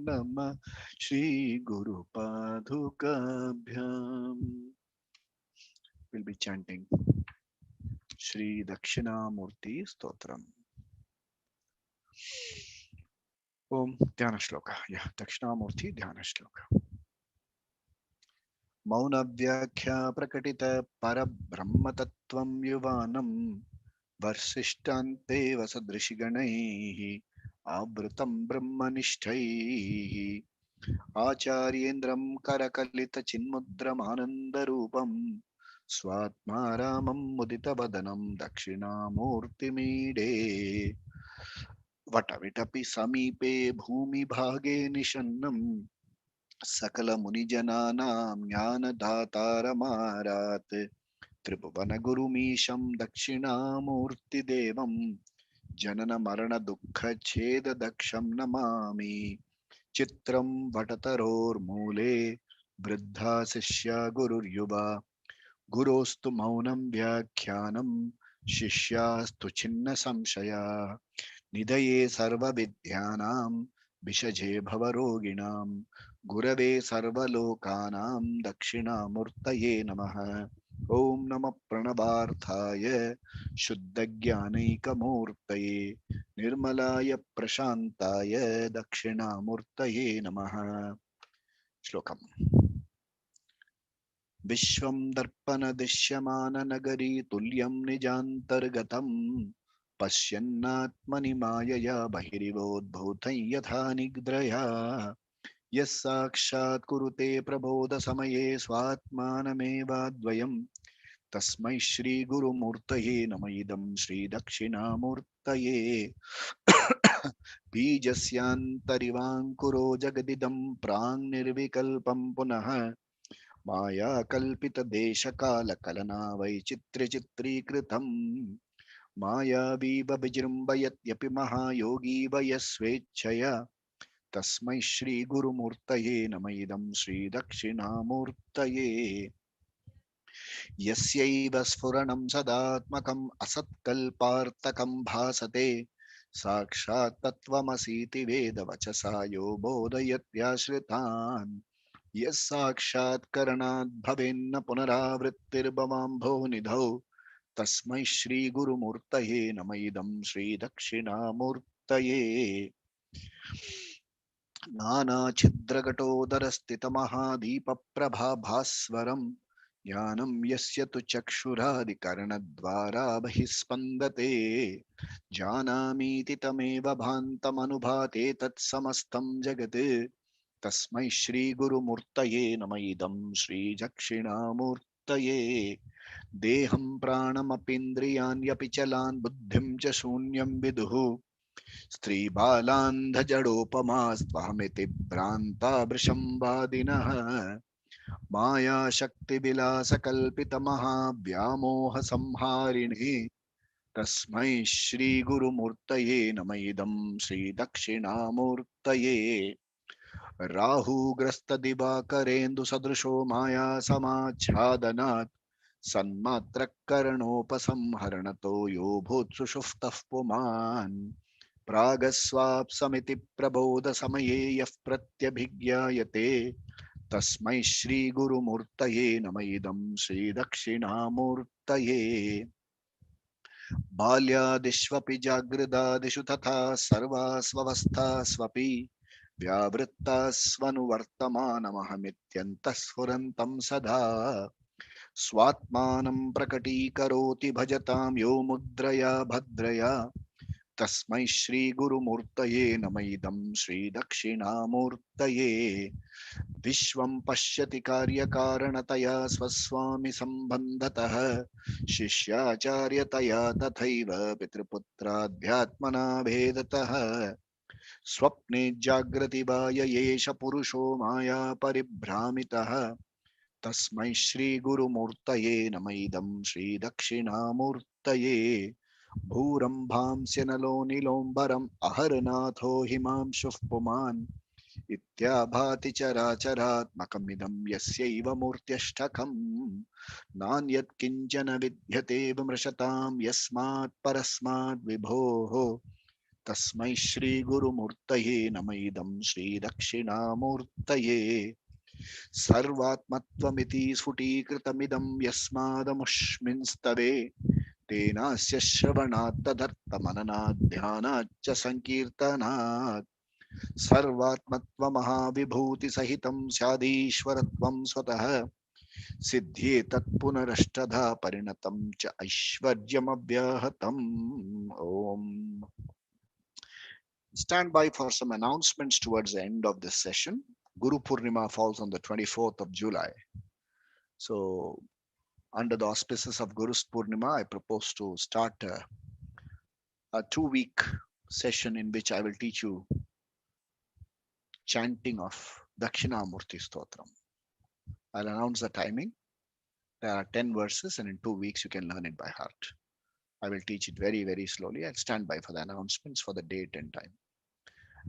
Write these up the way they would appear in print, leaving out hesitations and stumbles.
नमः Shri Guru Padukabhyam. We'll be chanting Shri Dakshinamurti Stotram. Om Dhyana Shloka. Yeah, Dakshinamurti Dhyana Shloka. Mauna Vyakhya Prakatita Parabrahmatattvam Yuvanam Varsishtante Vasadrishiganaihi Avrutam Brahmanishthaihi Acharyendram Karakalita Chinmudramanandarupam Swatmaramam Mudita Dakshinamurtimide Vatavitapi Samipe Bhumi Bhage Nishannam Sakala Munijananam Jnana Dhataramarat Tribhuvana Gurumisham Dakshinamurti Devam Janana Marana Dukkha Cheda Daksham Namami Chitram Vatataror Mule Vriddha Sishya Gurur Yuva Gurostu Maunam Vyakhyanam Shishyastu Chinna Samshaya Nidaye Sarva Vidyanam Vishaje Bhavaroginam Gurave Sarva Lokanam Dakshina Murtaye Namaha Om Namah Pranavarthaya Shuddhajnanaika Murtaye Nirmalaya Prashantaya Dakshina Murtaye Namaha Shlokam Vishwam Darpana Dishyamana Nagari Tulyam Nijantargatam Pashyannatmani Mayaya Bahirivodbhutam Yatha Nigdraya Yasakshat Kurute Prabodha Samaye Swatmanameva Dvayam Tasmai Shri Guru Murtaye Namaidam Shri Dakshina Murtaye Bijasyantarivankuro Jagadidam Prang Nirvikalpam Punaha Maya Kalpita Desha Kala Kalana Vaichitra Chitrikritam Maya Viva Vijrimbayat Yapi Mahayogi Vayasvechaya Tasmai Shri Guru Murtaye Namaidam Shri Dakshina Murtaye Yasyaiva Sfuranam Sadatmakam Asatkalpartakam Bhasate Sakshat Tattvamasiti Veda Vachasayo Bodhayat Vyashritan Yes Sakshat Karanad Bhavenna Punaravrittirbhavambho Nidhau Tasmai Shri Guru Murtaye Namaidam Shri Dakshina Murtaye Nana Chidragatodara Mahadipa Prabha Bhaswaram Jnanam Yasya Tu Chakshuradi Karanadvara Bahispandate Janamiti Tameva Bhantam Anubhate Tat Samastam Jagate Tasmai Shri Guru Murtaye Namaidam Shri Jakshina Murtaye Deham Pranam Apindriyan Yapichalan Buddhim Cha Shunyam Viduhu Stri Balandha Jadopamaस्त्वहमिति Branta Brishambadinah Maya Shakti Vilasa Kalpita Maha Vyamoha Samharini Tasmai Shri Guru Murtaye Namaidam Shri Dakshina Murtaye Rahu Grasta Divakarendu Sadrusho Maya Samachhadanat Sanmatra Karanopasamharanato Yo Bhutsushuftav Puman Pragaswapsamiti Prabodha Samaye Yaf Pratyabhigyayate Tasmai Shri Guru Murtaye Namaidam Shri Dakshina Murtaye Balyadishvapi Jagridadishu Tatha Sarvasvavastha Svapi Vyavrittasvanuvartamanamahamityantah Sada Swatmanam Prakatīkaroti Bhajatam Yo Mudraya Bhadraya Tasmai Shri Guru Murtaye Namaidam Shri Dakshina Murtaye Vishwam Pashyati Karya Karanataya Swaswami Sambandhatah Shishyacharya Tathaiva Pitriputra Dhyatmana Bhedatah Swapne Jagrati Vaya Yesha Purusho Maya Paribhramitah Tasmai Shri Guru Murtaye Namaidam Shri Dakshina Murtaye Bhuram Bhamsyanalo Nilombaram Aharanatho Himamshuh Puman Ityabhati Characharatmakam Yasyaiva Murtyashtakam Nanyat Kinchana Vidyate Vimrashatam Yasmat Parasmat Vibhoho Tasmai Shri Guru Murtaye Namaidam Shri Dakshinamurtaye Sarvatmatvamiti Sfutikritamidam Yasmadamushminstave Tenasya Shravanat Tadartamanana Dhyana Cha Sankirtanat Sarvatmatva Mahavibhuti Sahitam Syadishwaratvam Swatah Siddhye Tatpunarashtadha Parinatam Cha Aishwaryamabhyahatam Om. Stand by for some announcements towards the end of this session. Guru Purnima falls on the 24th of July. So, under the auspices of Guru's Purnima, I propose to start a 2-week session in which I will teach you chanting of Dakshinamurti Stotram. I'll announce the timing. There are 10 verses, and in 2 weeks you can learn it by heart. I will teach it very, very slowly. I'll stand by for the announcements for the date and time.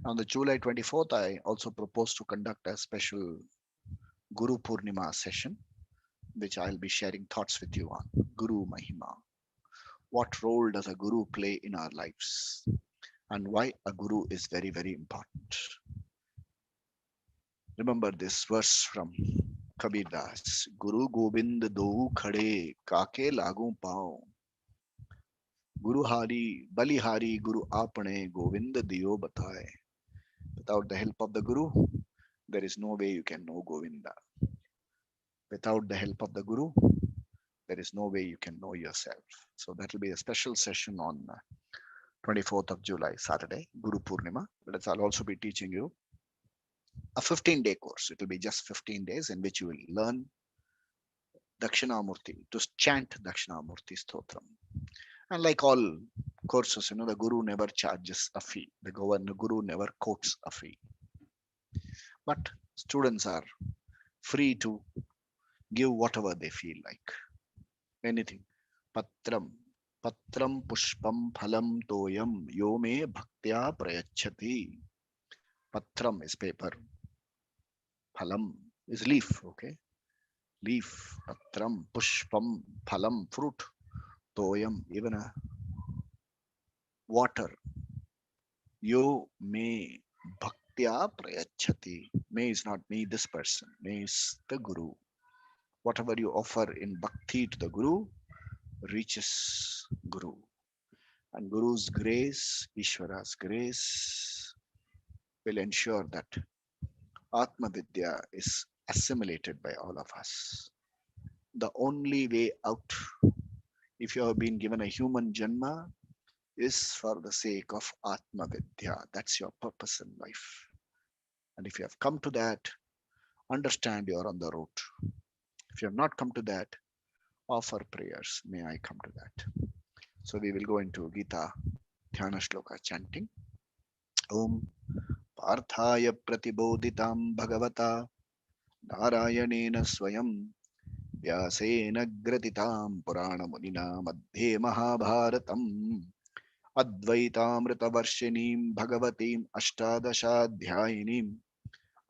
On the July 24th, I also propose to conduct a special Guru Purnima session, which I'll be sharing thoughts with you on Guru Mahima. What role does a Guru play in our lives? And why a Guru is very, very important. Remember this verse from Kabir Das. Guru Gobind do khade kake lagu pao. Guru Hari Balihari Guru apne Govind diyo bataye. Without the help of the Guru, there is no way you can know Govinda. Without the help of the Guru, there is no way you can know yourself. So that will be a special session on 24th of July, Saturday, Guru Purnima. But I'll also be teaching you a 15-day course. It will be just 15 days in which you will learn Dakshinamurti, to chant Dakshinamurti Stotram. And like all courses, the Guru never charges a fee. The Guru never quotes a fee. But students are free to give whatever they feel like. Anything. Patram pushpam phalam toyam yome bhaktya prayachati. Patram is paper. Phalam is leaf. Okay. Leaf. Patram pushpam phalam fruit. Toyam even a water. Yo me bhaktya prayachati. May is not me, this person. May is the Guru. Whatever you offer in bhakti to the Guru reaches Guru. And Guru's grace, Ishvara's grace, will ensure that Atma Vidya is assimilated by all of us. The only way out, if you have been given a human janma, is for the sake of Atma Vidya. That's your purpose in life. And if you have come to that, understand you are on the road. If you have not come to that, offer prayers. May I come to that. So we will go into Gita Dhyana Shloka chanting. Om Parthaya Pratibodhitam Bhagavata Narayanena Swayam Vyasena Gratitam Purana Munina Madhye Mahabharatam Advaitamrita Varshinim Bhagavatim Ashtadashadhyayinim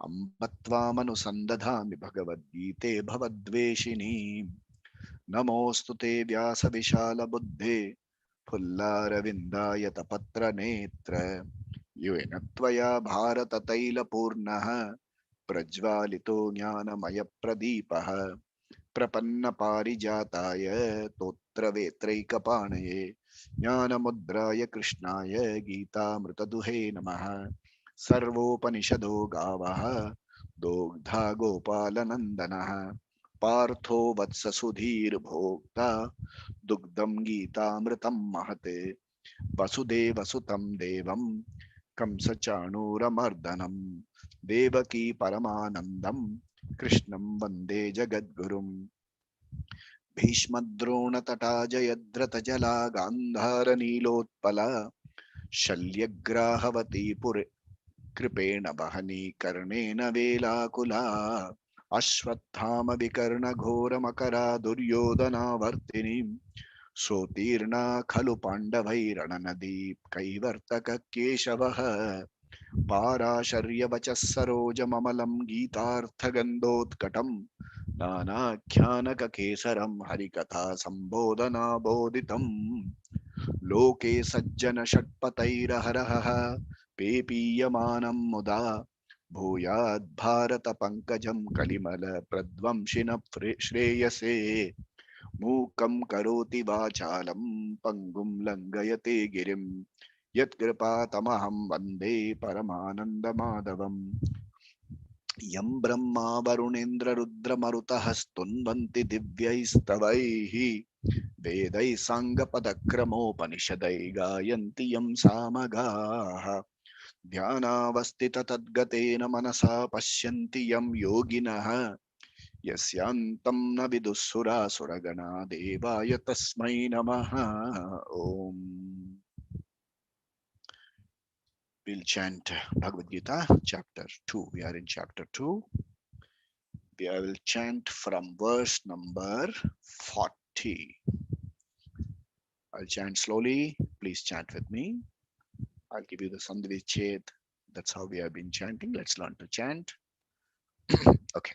Ambatvamanusandadhami Bhagavad Gite Bhavadveshinim Namostute Vyasa Vishala Buddhe Pullaravindaya Tapatra Netra Yuenatvaya Bharata Taila Purnaha Prajvalito Jnanamaya Pradipaha Prapanna Parijataya Totra Vetraikapanaye Jnanamudraya Krishnaya Gita Mritaduhe Namaha Sarvopanishado Gavaha Dogdha Gopalanandanaha Partho Vatsasudhir Bhokta Dugdam Gita Mritam Mahate Vasudeva Sutam Devam Kamsachanuramardanam Devaki Paramanandam Krishnam Vande Jagadgurum Bhishmadrona Tata Jayadrata Jala Gandhara Nilotpala Shalyagrahavati Pure Kripena Bahani Karnena Velakula Ashwathama Vikarna Ghora Makara Duryodhana Vartinim Sotirna Khalu Pandavairananadip Kaivartaka Keshavaha Parasharya Vachasaroja Mamalam Gitarthagandotkatam Nana Kyanaka Kesaram Harikatha Sambodhana Bodhitam लोके सज्जन षट्पतैरहरहः पेपीयमानं मुदा भूयाद् भारत पंकजं कलिमल प्रध्वंसिन श्रेयसे मूकं करोति वाचालं पंगुं लंघयते गिरिं यत्कृपातमहं वन्दे परमानन्दमाधवम् यं ब्रह्मा वरुणेन्द्र रुद्रमरुतः स्तुन्वन्ति दिव्यैस्तवैः वेदैः साङ्गपदक्रमोपनिषदैः गायन्ति यं सामगाः ध्यानावस्थित तद्गतेन मनसा पश्यन्ति यं योगिनः यस्यान्तं न विदुःसुरासुरगणा देवाय तस्मै नमः ॐ We'll chant Bhagavad Gita, chapter 2. We are in chapter 2. We will chant from verse number 40. I'll chant slowly. Please chant with me. I'll give you the Sandhvi. That's how we have been chanting. Let's learn to chant. Okay.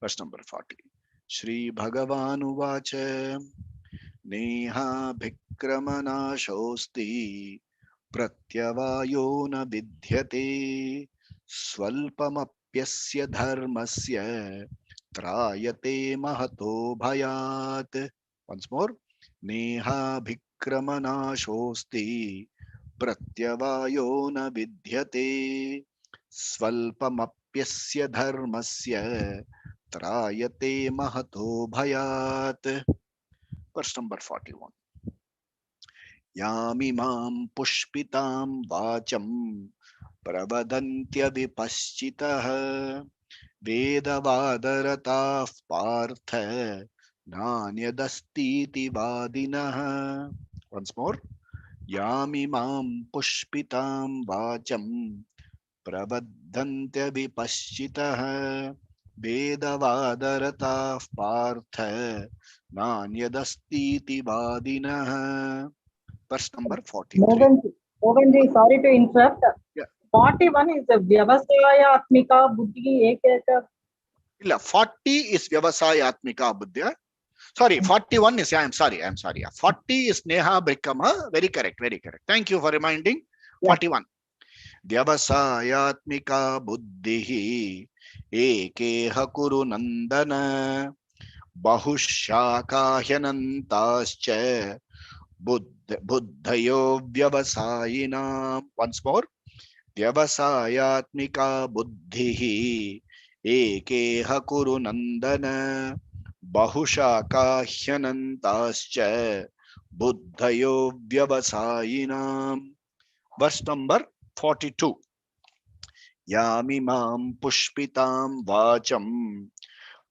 Verse number 40. Shri Bhagavan Uvacha Neha Bhikramanashosti Pratyavayo na Vidyate Swalpamapyasya Dharmasya Trayate Mahato Bhayat. Once more. Neha Bhikramanashosti Pratyavayo na Vidyate Swalpamapyasya Dharmasya Trayate Mahato Bhayat. Verse number 41. Yamimam pushpitam vacham pravadantya vipaschitah vedavadarataः partha nanyadastiti vadinah. Once more. Yamimam pushpitam vacham pravadantya vipaschitah vedavadarataः partha nanyadastiti vadinah. Verse number 43. Mohanji, sorry to interrupt. Yeah. 41 is a Vyavasayatmika Buddhi Ekeka. 40 is Vyavasayatmika Buddhya. Sorry, 41 is, I'm sorry. 40 is Neha Bhikrama. Very correct. Thank you for reminding. 41. Vyavasayatmika Buddhi Ekeha Kuru Nandana Bahushakahyanantascha Buddhayo Vyavasayinam. Once more. Vyavasayatmika Buddhi Ekeha Kuru Nandana Bahushakahyanantascha Buddhayo Vyavasayinam. Verse number 42. Yamimam pushpitam vacham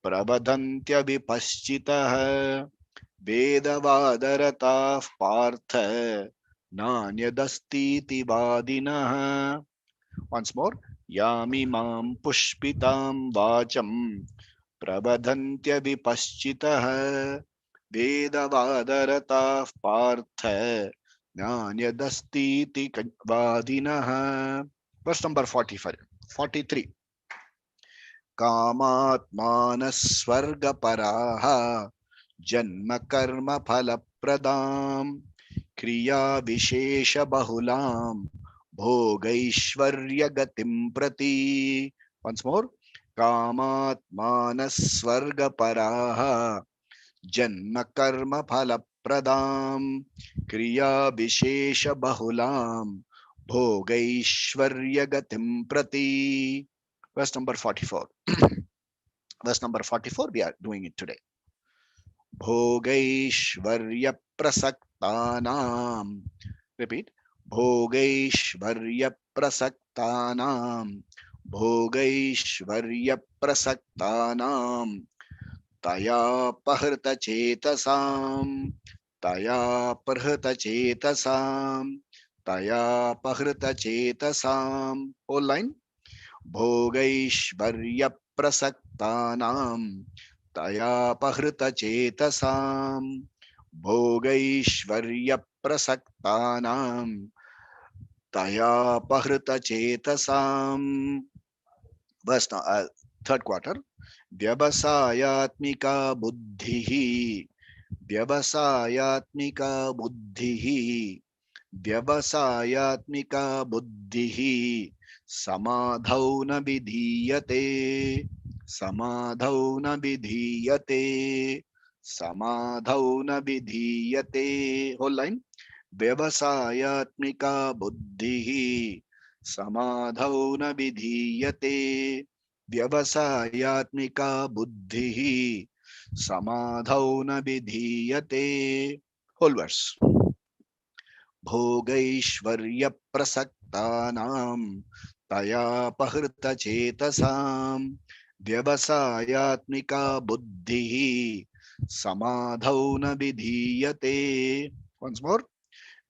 pravadantya vipaschitah vedavadarataः partha nanyadastiti vadinah. Once more. Yamimam pushpitam vacham pravadantya vipaschitah vedavadarataः partha nanyadastiti vadinah. Verse number 43. Kamatmanas swarga paraha janma karma phala pradam kriya vishesha bahulam bhogaishvarya gatim prati. Once more. Kamatmanas swarga paraha janma karma phala pradam kriya vishesha bahulam bhogaishvarya gatim prati. Verse number 44. Verse number 44, we are doing it today. Bhogaishvarya prasaktanam. Repeat. Bhogaishvarya prasaktanam. Bhogaishvarya prasaktanam. Taya pahrita chetasam. Taya pahrita chetasam. Taya pahrita chetasam. Whole line. Bhogaishvarya prasaktanam taya pahrita chetasam. Bhogaishvarya prasaktanam taya pahrita chetasam. Verse third quarter. Vyavasayatmika buddhihi व्यवसायात्मिका बुद्धिः व्यवसायात्मिका बुद्धिः समाधौ न विधीयते समाधौ न विधीयते समाधौ न विधीयते whole line व्यवसायात्मिका बुद्धिः समाधौ न विधीयते व्यवसायात्मिका बुद्धिः समाधौ न विधीयते whole verse भोगैश्वर्यप्रसक्तानां तयापहृतचेतसां व्यवसायात्मिका बुद्धिः समाधौ न विधीयते once more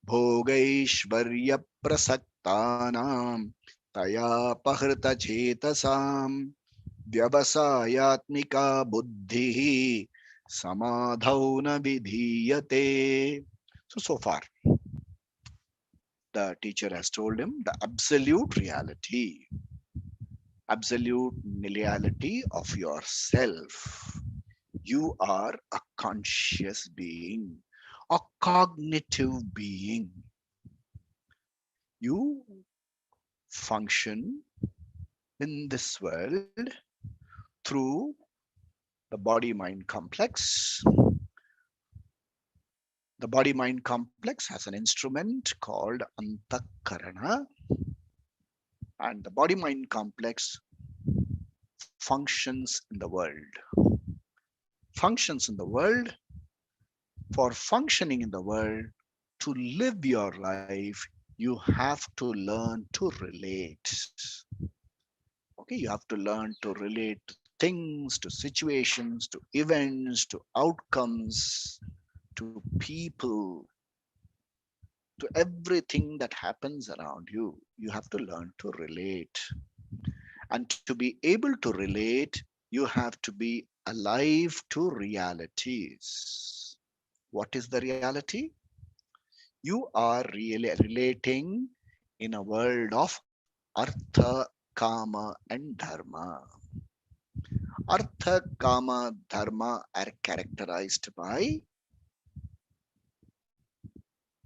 भोगैश्वर्यप्रसक्तानां तयापहृतचेतसां व्यवसायात्मिका बुद्धिः समाधौ न विधीयते. So far the teacher has told him the absolute nility of yourself. You are a conscious being, a cognitive being. You function in this world through the body mind complex. The body mind complex has an instrument called antakarana, and the body mind complex functions in the world. Functions in the world. For functioning in the world, to live your life, you have to learn to relate. Okay, you have to learn to relate to things, to situations, to events, to outcomes, to people, to everything that happens around you. You have to learn to relate. And to be able to relate, you have to be alive to realities. What is the reality? You are really relating in a world of artha, kama, and dharma. Artha, kama, dharma are characterized by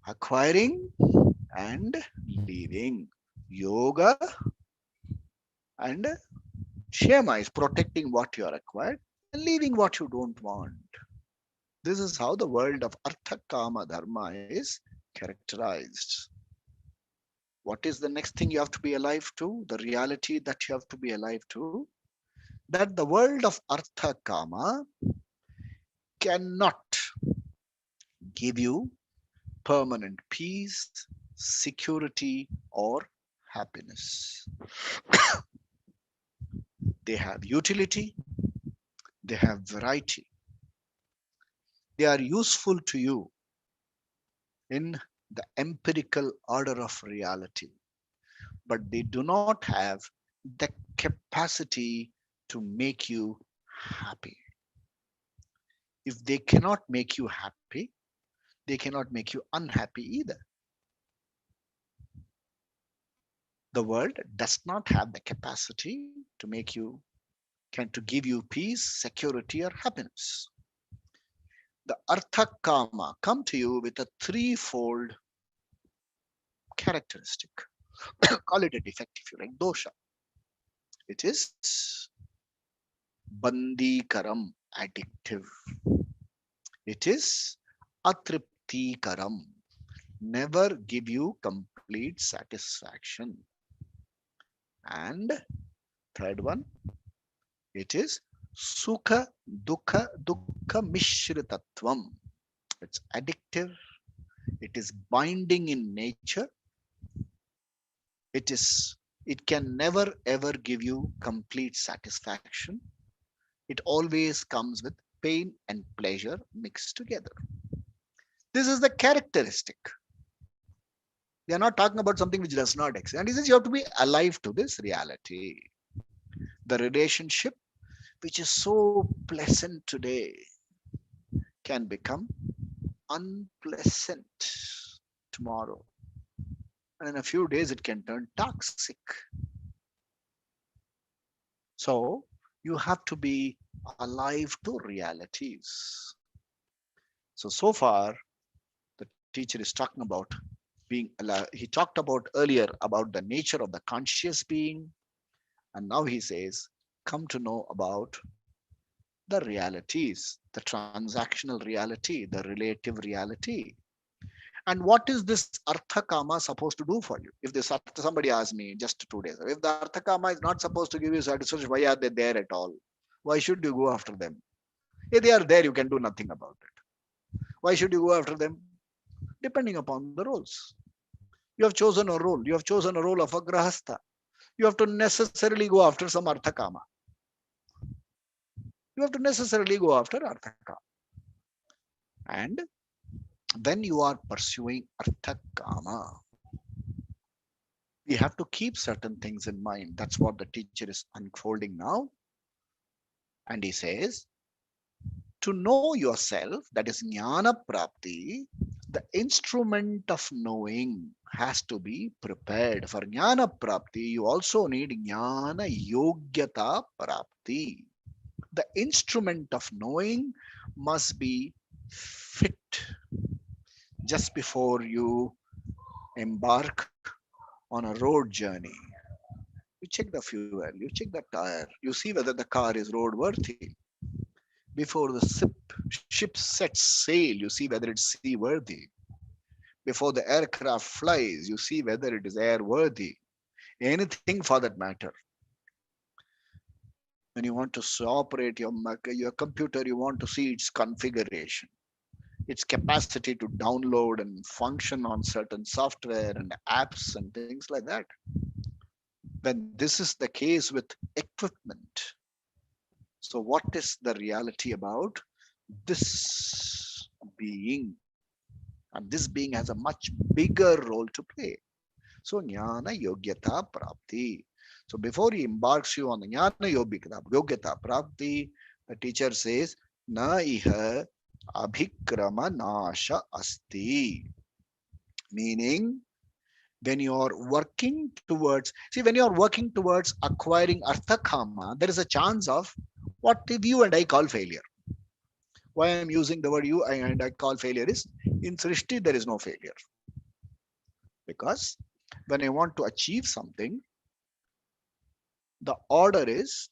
acquiring and leaving. Yoga and Shema is protecting what you are acquired and leaving what you don't want. This is how the world of Artha Kama Dharma is characterized. What is the next thing you have to be alive to? The reality that you have to be alive to? That the world of Artha Kama cannot give you permanent peace, security, or happiness. They have utility, they have variety, they are useful to you in the empirical order of reality, but they do not have the capacity to make you happy. If they cannot make you happy, they cannot make you unhappy either. The world does not have the capacity to make you can to give you peace, security, or happiness. The artha kama come to you with a threefold characteristic. Call it a defect if you like, dosha. It is bandikaram, addictive. It is atriptikaram, never give you complete satisfaction. And third one, it is sukha dukkha mishritatvam. It's addictive, it is binding in nature, it can never ever give you complete satisfaction. It always comes with pain and pleasure mixed together. This is the characteristic. We are not talking about something which does not exist. And he says you have to be alive to this reality. The relationship, which is so pleasant today, can become unpleasant tomorrow. And in a few days, it can turn toxic. So you have to be alive to realities. So far, the teacher is talking about being alive. He talked about earlier about the nature of the conscious being, and now he says, come to know about the realities, the transactional reality, the relative reality. And what is this Artha Kama supposed to do for you? If this somebody asked me just 2 days ago, if the Artha Kama is not supposed to give you satisfaction, why are they there at all? Why should you go after them? If they are there, you can do nothing about it. Why should you go after them? Depending upon the roles. You have chosen a role. You have chosen a role of a grahastha. You have to necessarily go after some Artha Kama. You have to necessarily go after Artha Kama. And when you are pursuing Artha Kama, we have to keep certain things in mind. That's what the teacher is unfolding now. And he says, to know yourself, that is jnana prapti, the instrument of knowing has to be prepared. For jnana prapti, you also need jnana yogyata prapti. The instrument of knowing must be fit. Just before you embark on a road journey, you check the fuel, you check the tire, you see whether the car is roadworthy. Before the ship sets sail, you see whether it's seaworthy. Before the aircraft flies, you see whether it is airworthy. Anything for that matter. When you want to operate your computer, you want to see its configuration, its capacity to download and function on certain software and apps and things like that. When this is the case with equipment, so what is the reality about this being? And this being has a much bigger role to play. So jnana yogyata prapti. So before he embarks you on the jnana yogyata prapti, the teacher says, na iha abhikrama nasha asti. Meaning, when you are working towards, see, when you are working towards acquiring artha kama, there is a chance of what you and I call failure. Why I'm using the word you and I call failure is, in Srishti there is no failure. Because when I want to achieve something, the order is,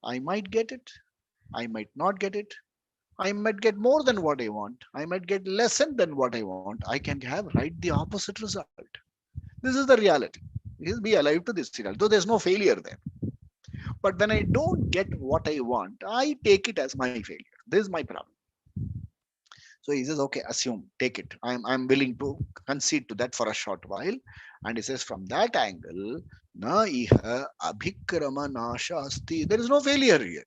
I might get it, I might not get it, I might get more than what I want, I might get less than what I want, I can have right the opposite result. This is the reality. Be alive to this reality. Though there's no failure there. But when I don't get what I want, I take it as my failure. This is my problem. So he says, okay, assume, take it. I'm willing to concede to that for a short while. And he says, from that angle, na iha abhikrama nasha asti. There is no failure here.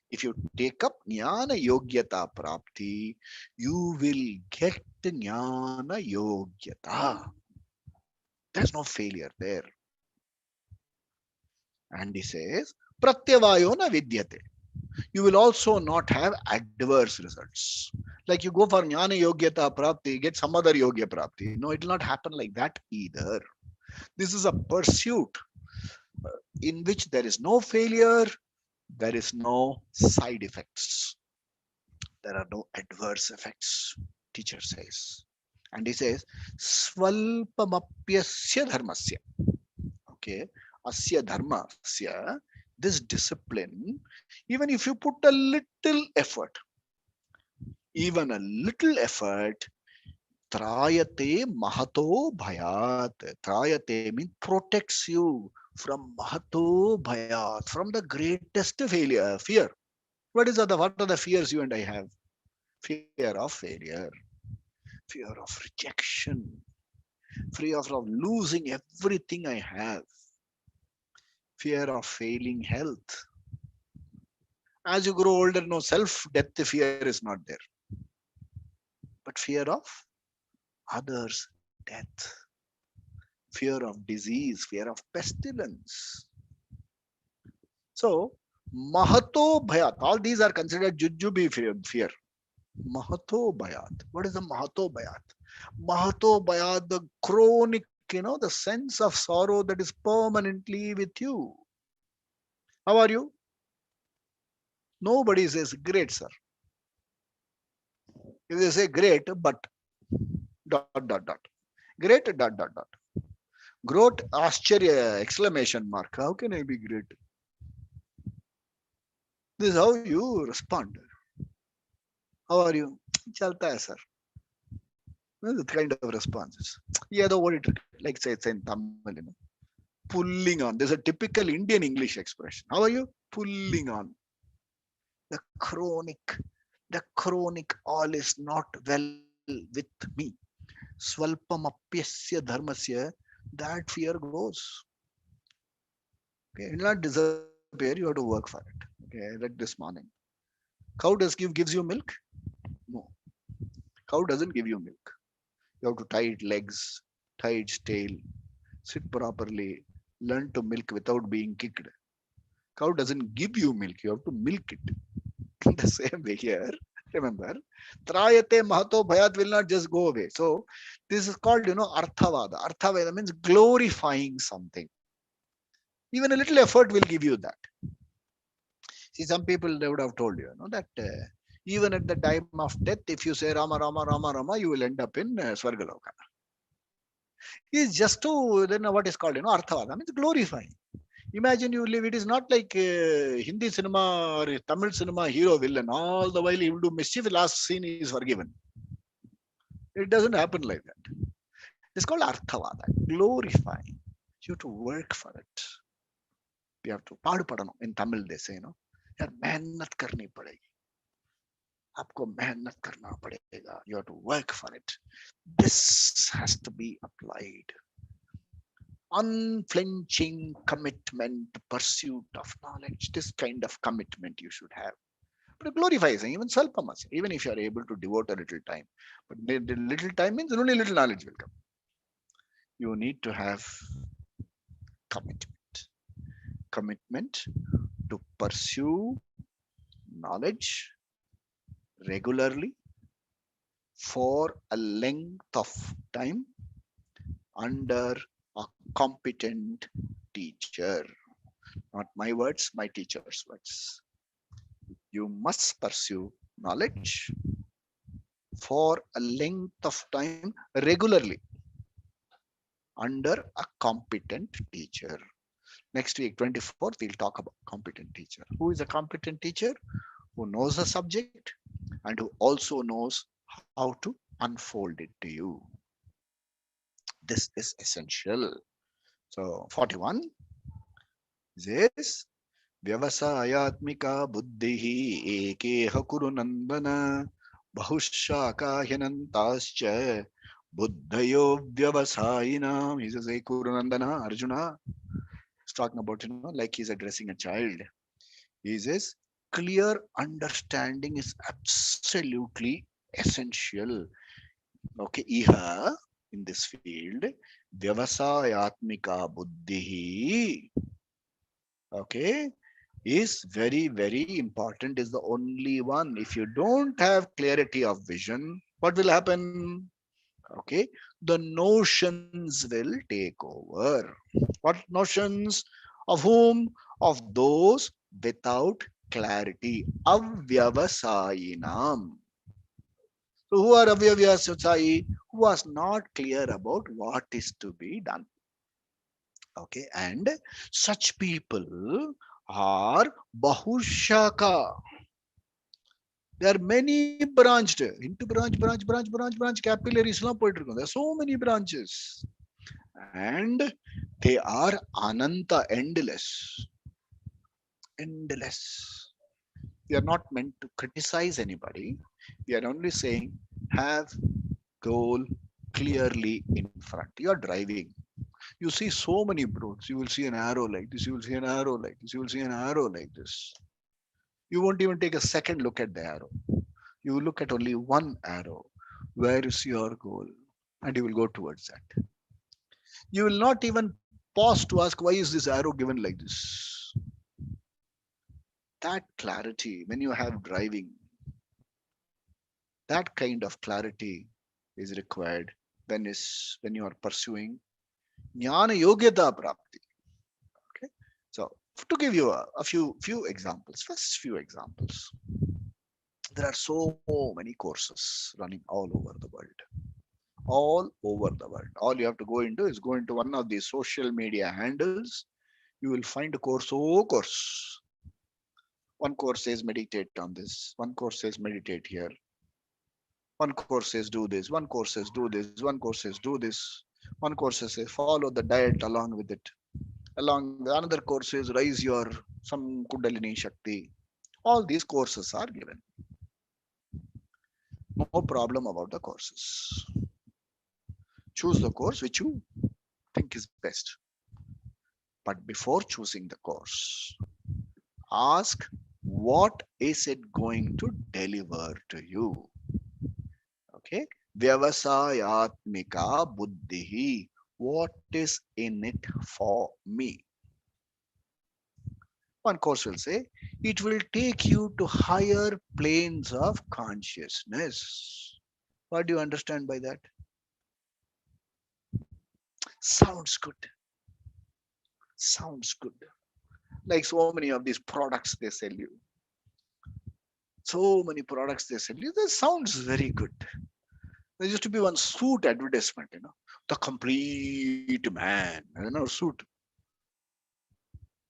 If you take up jnana yogyata prapti, you will get jnana yogyata. There's no failure there. And he says, pratyavayo na vidyate. You will also not have adverse results. Like you go for jnana yogyata prapti, get some other yogya prapti. No, it will not happen like that either. This is a pursuit in which there is no failure, there is no side effects, there are no adverse effects, teacher says. And he says, Swalpamapyasya dharmasya. Okay, asya dharmasya, this discipline, even if you put a little effort, even a little effort, trayate mahato bhayat. Trayate means protects you from mahato bhayat, from the greatest failure, fear. What are the fears you and I have? Fear of failure, fear of rejection, fear of losing everything I have, fear of failing health. As you grow older, no, self death fear is not there, but fear of others' death, fear of disease, fear of pestilence. So, Mahato Bhayat, all these are considered Jujjubi fear. Mahato Bhayat. What is the Mahato Bhayat? Mahato Bhayat, the chronic, the sense of sorrow that is permanently with you. How are you? Nobody says, great, sir. If they say great, but dot dot dot. Great dot dot dot. Growth Ascharya exclamation mark. How can I be great? This is how you respond. How are you? Chalta hai sir. That kind of responses. Yeah, the word like say it's in Tamil, pulling on. There's a typical Indian English expression. How are you? Pulling on. The chronic, the chronic all is not well with me. Swalpam apyasya dharmasya, that fear goes. Okay, it will not disappear. You have to work for it. Okay, like this morning. Cow gives you milk? No, cow doesn't give you milk. You have to tie its legs, tie its tail, sit properly, learn to milk without being kicked. Cow doesn't give you milk. You have to milk it. The same way here. Remember, trayate mahato bhayat will not just go away. So this is called, arthavada. Arthavada means glorifying something. Even a little effort will give you that. See, some people they would have told you, that even at the time of death, if you say Rama, Rama, Rama, Rama, you will end up in swarga loka. Is just to then what is called, arthavada means glorifying. Imagine you live. It is not like Hindi cinema or Tamil cinema hero villain. All the while he will do mischief. Last scene he is forgiven. It doesn't happen like that. It's called arthavada, glorifying. You have to work for it. We have to paadu padano. In Tamil they say, यार मेहनत करनी पड़ेगी. आपको मेहनत करना पड़ेगा. You have to work for it. This has to be applied. Unflinching commitment, pursuit of knowledge. This kind of commitment you should have. But glorifies even salpamas, even if you are able to devote a little time. But the little time means only little knowledge will come. You need to have commitment. Commitment to pursue knowledge regularly for a length of time under a competent teacher. Not my words, my teacher's words. You must pursue knowledge for a length of time regularly under a competent teacher. Next week, 24th, we'll talk about competent teacher. Who is a competent teacher? Who knows the subject and who also knows how to unfold it to you. This is essential. So 41 says Vyavasayatmika buddhihi ekeha kuru nandana bahushaka hyanantascha buddhayo vyavasayinam. He says, hey Kuru Nandana, Arjuna. He's talking about, like he's addressing a child. He says, clear understanding is absolutely essential. Okay, iha, in this field, vyavasayatmika buddhihi, okay, is very, very important, is the only one. If you don't have clarity of vision, what will happen? Okay, the notions will take over. What notions? Of whom? Of those without clarity. Avyavasayinam. So who are avyavasayyi? Who was not clear about what is to be done. Okay, and such people are bahushaka. There are many branched into branch capillaries. There are so many branches, and they are ananta, endless. Endless. We are not meant to criticize anybody. We are only saying have goal clearly in front. You are driving. You see so many roads. You will see an arrow like this. You will see an arrow like this. You will see an arrow like this. You won't even take a second look at the arrow. You will look at only one arrow. Where is your goal? And you will go towards that. You will not even pause to ask, why is this arrow given like this? That clarity, when you have driving, that kind of clarity is required when you are pursuing jnana yogyata prapti. Okay, so to give you a few examples, first few examples. There are so many courses running all over the world. All over the world. All you have to go into one of these social media handles. You will find a course, oh course. One course says meditate on this. One course says meditate here. One course says do this. One course says do this. One course says do this. One course says follow the diet along with it. Along another course says raise your some Kundalini Shakti. All these courses are given. No problem about the courses. Choose the course which you think is best. But before choosing the course, ask what is it going to deliver to you. Okay. Vyavasayatmika buddhihi. What is in it for me? One course will say it will take you to higher planes of consciousness. What do you understand by that? Sounds good. Sounds good. Like so many of these products they sell you. So many products they sell you. That sounds very good. There used to be one suit advertisement, the complete man, suit,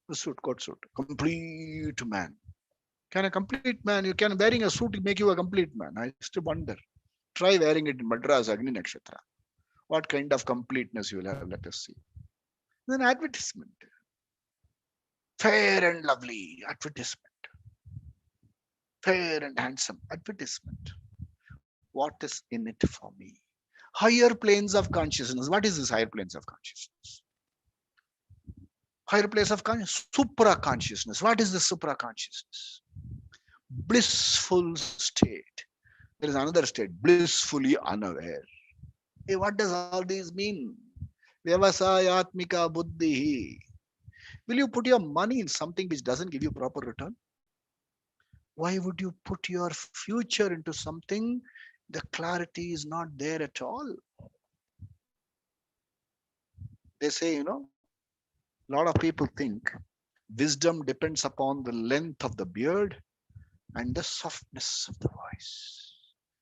the suit, coat suit, complete man. Can a complete man, you can wearing a suit make you a complete man? I used to wonder. Try wearing it in Madras Agni Nakshatra. What kind of completeness you will have, let us see. Then advertisement. Fair and lovely advertisement. Fair and handsome advertisement. What is in it for me? Higher planes of consciousness. What is this higher planes of consciousness? Higher place of consciousness. Supra consciousness. What is the supra consciousness? Blissful state. There is another state, blissfully unaware. Hey, what does all these mean? Vyavasayatmika buddhi. Will you put your money in something which doesn't give you proper return? Why would you put your future into something the clarity is not there at all? They say, a lot of people think wisdom depends upon the length of the beard and the softness of the voice.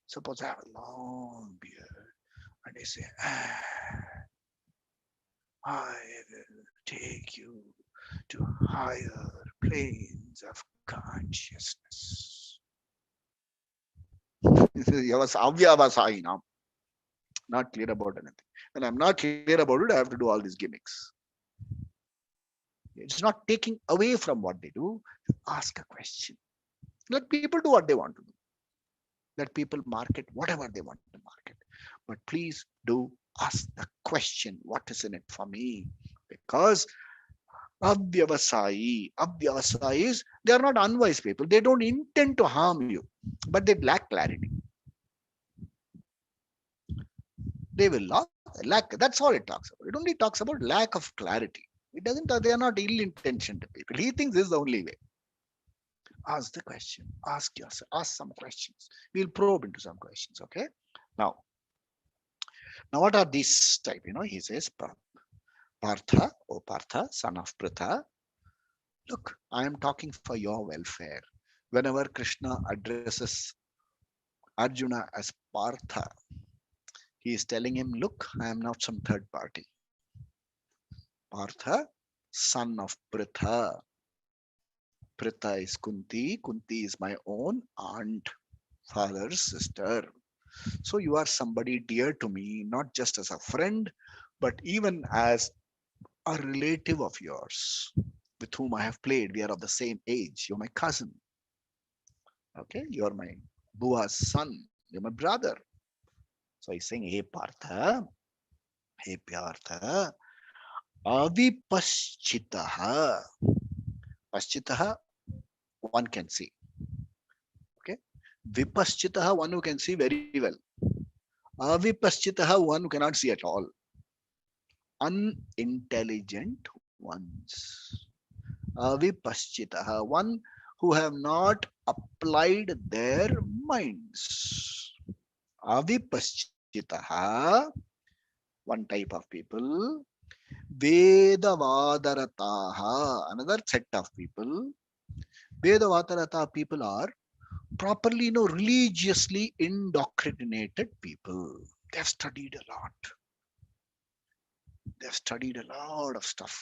Suppose I have a long beard and I say, I will take you to higher planes of consciousness. Avyavasayinam. Not clear about anything. When I'm not clear about it, I have to do all these gimmicks. It's not taking away from what they do. Ask a question. Let people do what they want to do. Let people market whatever they want to market. But please do ask the question, what is in it for me? Because avyavasayi is, they are not unwise people. They don't intend to harm you, but they lack clarity. They will lack. That's all it talks about. It only talks about lack of clarity. It doesn't. They are not ill-intentioned people. He thinks this is the only way. Ask the question. Ask yourself. Ask some questions. We'll probe into some questions. Okay. Now, what are these type? He says, Partha, O Partha, son of Pritha. Look, I am talking for your welfare. Whenever Krishna addresses Arjuna as Partha, he is telling him, look, I am not some third party. Partha, son of Pritha. Pritha is Kunti. Kunti is my own aunt, father's sister. So you are somebody dear to me, not just as a friend, but even as a relative of yours with whom I have played. We are of the same age. You're my cousin. Okay, you're my Bua's son. You're my brother. So he's saying, hey Partha, hey Partha, avipaschitaha. Paschitaha, one can see. Okay, vipaschitaha, one who can see very well. Avipaschitaha, one who cannot see at all. Unintelligent ones. Avipaschitaha, one who have not applied their minds. Avipaschitaha, one type of people. Vedavadarataha, another set of people. Vedavadarata people are properly, religiously indoctrinated people. They've studied a lot. They've studied a lot of stuff.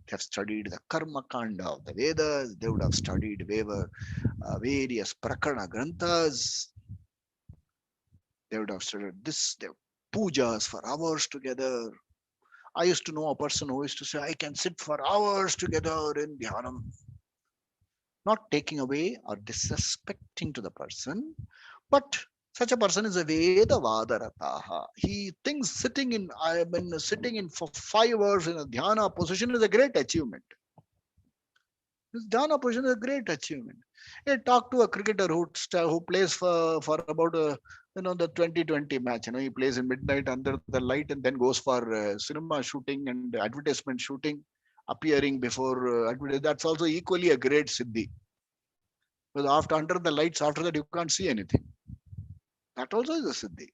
They've studied the Karma Kanda of the Vedas. They would have studied various Prakarana Granthas. They would have studied this, the pujas for hours together. I used to know a person who used to say, I can sit for hours together in dhyanam. Not taking away or disrespecting to the person, but such a person is a Veda Vadarataha. He thinks sitting in for 5 hours in a dhyana position is a great achievement. This dhyana position is a great achievement. I talk to a cricketer who plays for about the 2020 match. He plays in midnight under the light and then goes for cinema shooting and advertisement shooting, appearing before that's also equally a great siddhi. Because after under the lights, after that you can't see anything. That also is a siddhi.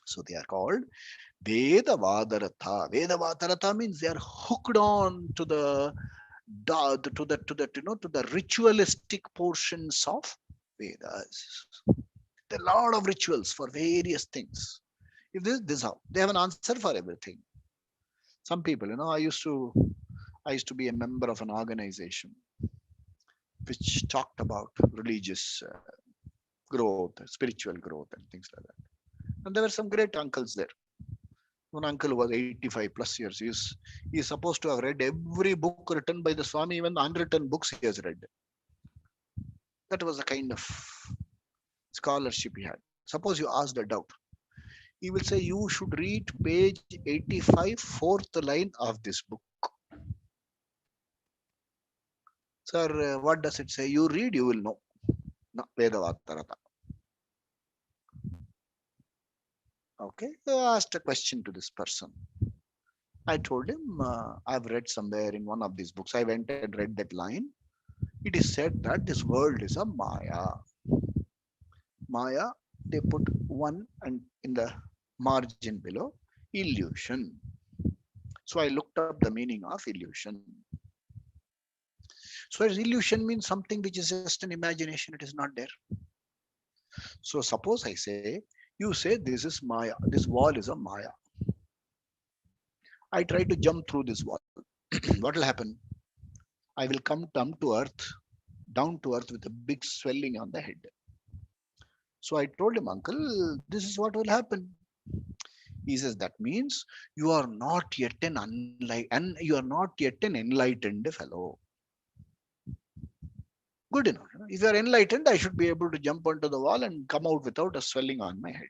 So they are called Veda Vadarata. Veda Vadarata means they are hooked on to the ritualistic portions of Vedas. There are a lot of rituals for various things. If this how they have an answer for everything. Some people, I used to be a member of an organization which talked about religious growth, spiritual growth, and things like that. And there were some great uncles there. One uncle was 85 plus years. He's supposed to have read every book written by the Swami, even the unwritten books he has read. That was the kind of scholarship he had. Suppose you asked a doubt, he will say, you should read page 85, fourth line of this book. Sir, what does it say? You read, you will know. No, Vedavatarata. Okay, so I asked a question to this person. I told him, I've read somewhere in one of these books. I went and read that line. It is said that this world is a Maya. Maya, they put one and in the margin below, illusion. So I looked up the meaning of illusion. So as illusion means something which is just an imagination, it is not there. So suppose I say, you say this is Maya, this wall is a Maya. I try to jump through this wall. What will happen? I will come down to earth with a big swelling on the head. So I told him, uncle, this is what will happen. He says that means you are not yet you are not yet an enlightened fellow. Good enough. If you are enlightened, I should be able to jump onto the wall and come out without a swelling on my head.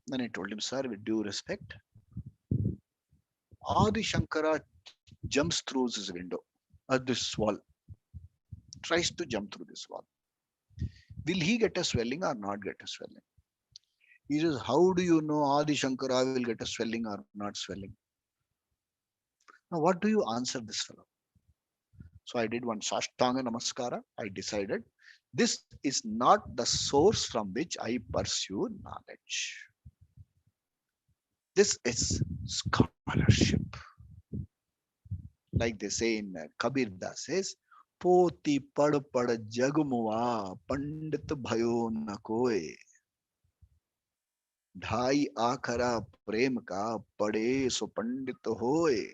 Then I told him, sir, with due respect, Adi Shankara jumps through this window, this wall, tries to jump through this wall. Will he get a swelling or not get a swelling? He says, how do you know Adi Shankara will get a swelling or not swelling? Now, what do you answer this fellow? So I did one Sashtanga Namaskara. I decided this is not the source from which I pursue knowledge. This is scholarship. Like they say in Kabir Das says, Poti pad pad jagmuva pandit bhayo na koe. ढाई आखरा प्रेम का पढ़े सो पंडित होए.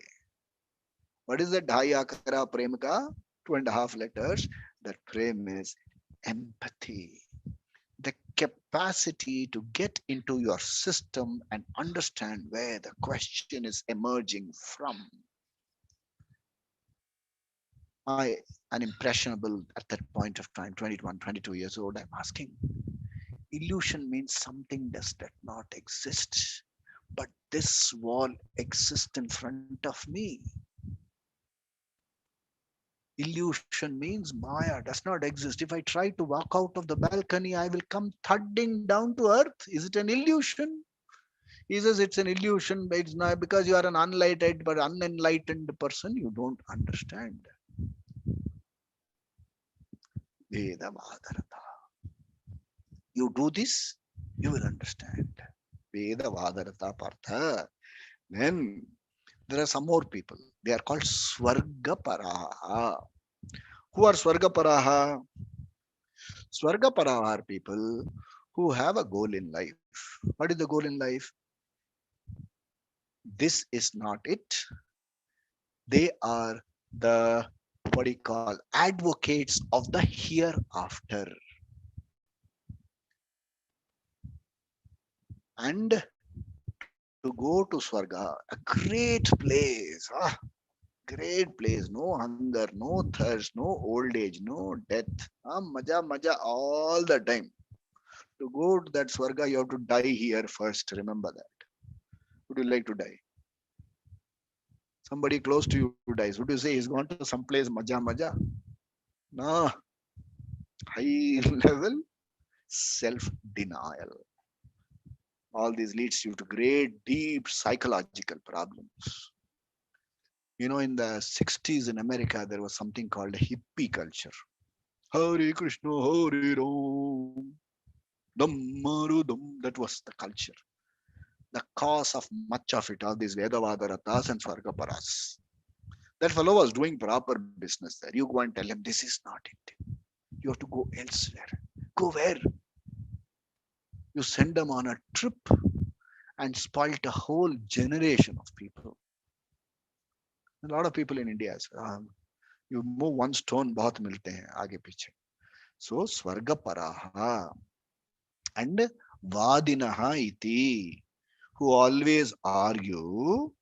What is the ढाई आखरा प्रेम का? 2.5 letters. That prem is empathy. The capacity to get into your system and understand where the question is emerging from. I, an impressionable at that point of time, 21, 22 years old, I'm asking, illusion means something does not exist, but this wall exists in front of me. Illusion means Maya does not exist. If I try to walk out of the balcony, I will come thudding down to earth. Is it an illusion? He says it's an illusion. It's not because you are an unlighted but unenlightened person. You don't understand. Veda Vadarata. You do this, you will understand. Veda Vadarata Partha. Then there are some more people. They are called swarga paraha. Who are swarga paraha? Swarga para are people who have a goal in life. What is the goal in life? This is not it. They are the, what do you call, advocates of the hereafter. And to go to Swarga, a great place, great place, no hunger, no thirst, no old age, no death, maja, maja all the time. To go to that Swarga, you have to die here first. Remember that. Would you like to die? Somebody close to you dies. Would you say he's gone to some place, maja, maja? No, high level self denial. All this leads you to great, deep psychological problems. In the 60s in America, there was something called hippie culture. Hare Krishna, Hare Ram, Dhammaru Dham. That was the culture. The cause of much of it, all these Vedavadaratas and Swargaparas. That fellow was doing proper business there. You go and tell him, this is not it. You have to go elsewhere. Go where? You send them on a trip and spoilt a whole generation of people. A lot of people in India, you move one stone, बहुत मिलते हैं आगे पीछे. So Swargaparaha and Vadinaha iti, who always argue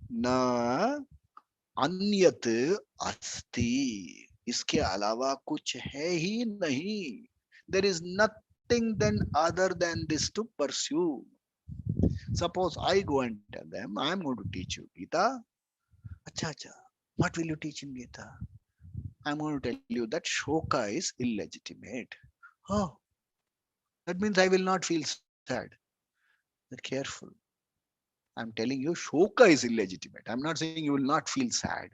na अन्यत asti. इसके अलावा कुछ है ही नहीं. There is nothing then other than this to pursue. Suppose I go and tell them, I am going to teach you Gita. Acha, acha. What will you teach in Gita? I am going to tell you that Shoka is illegitimate. Oh, that means I will not feel sad. Be careful. I'm telling you, Shoka is illegitimate. I'm not saying you will not feel sad.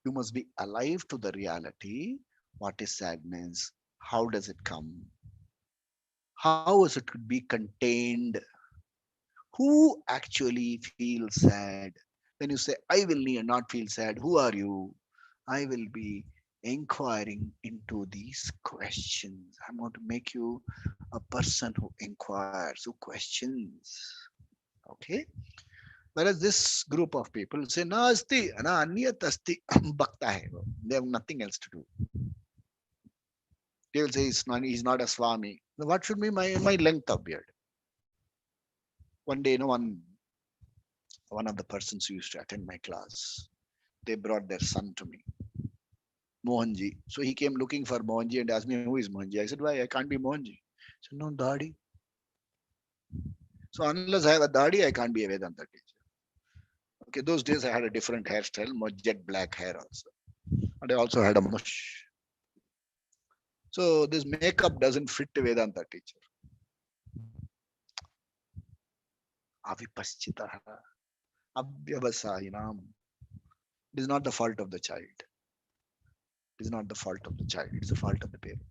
You must be alive to the reality. What is sadness? How does it come? How is it could be contained? Who actually feels sad? When you say, I will not feel sad, who are you? I will be inquiring into these questions. I'm going to make you a person who inquires, who questions. Okay? Whereas this group of people say, na asti, na anyat asti, bhakta hai. They have nothing else to do. They will say he's not a swami. What should be my length of beard? One day, one of the persons who used to attend my class, they brought their son to me, Mohanji. So he came looking for Mohanji and asked me, who is Mohanji? I said, why? I can't be Mohanji. He said, no, Dadi. So unless I have a Dadi, I can't be a Vedanta teacher. Okay, those days I had a different hairstyle, more jet black hair also. And I also had a mush. So this makeup doesn't fit a Vedanta teacher. Avipaschitaha, avyavasayinam. It is not the fault of the child. It is not the fault of the child. It's the fault of the parent.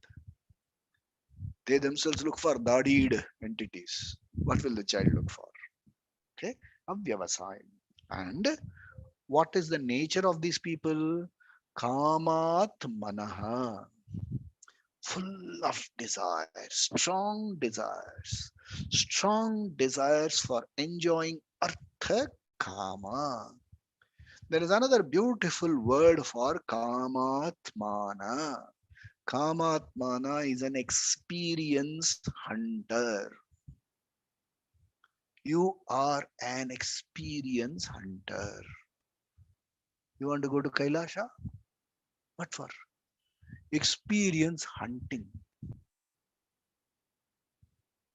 They themselves look for dadied entities. What will the child look for? Okay, avyavasayam. And what is the nature of these people? Kamat manaha, full of desires, strong desires for enjoying artha kama. There is another beautiful word for kamatmana. Kamatmana is an experienced hunter. You are an experienced hunter. You want to go to Kailasha? What for? Experience hunting.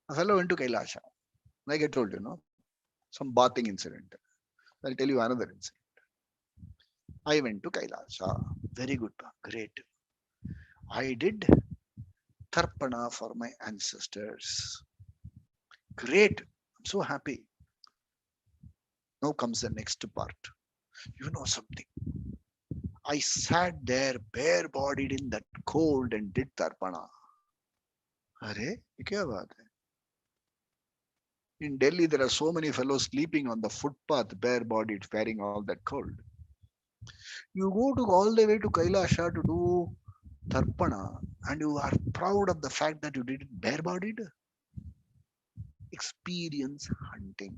A fellow went to Kailasha. Like I told you, some bathing incident. I'll tell you another incident. I went to Kailasha. Very good, great. I did tarpana for my ancestors. Great. I'm so happy. Now comes the next part. You know something? I sat there bare bodied in that cold and did tarpana. Arey, ye kya baat hai? In Delhi, there are so many fellows sleeping on the footpath, bare bodied, faring all that cold. You go to all the way to Kailasha to do tarpana, and you are proud of the fact that you did it bare-bodied. Experience hunting.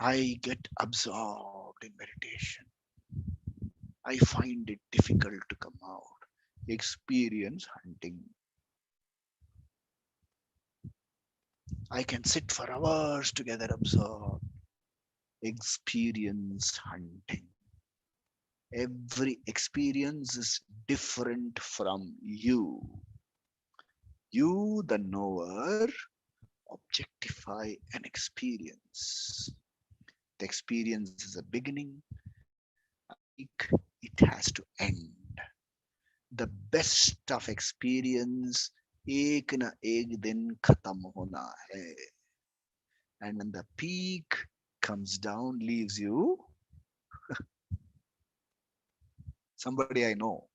I get absorbed in meditation. I find it difficult to come out. Experience hunting. I can sit for hours together absorbed. Experience hunting. Every experience is different from you. You, the knower, objectify an experience. The experience is a beginning, a peak, it has to end. The best of experience एक ना एक दिन खत्म होना है. And when the peak comes down, leaves you, somebody I know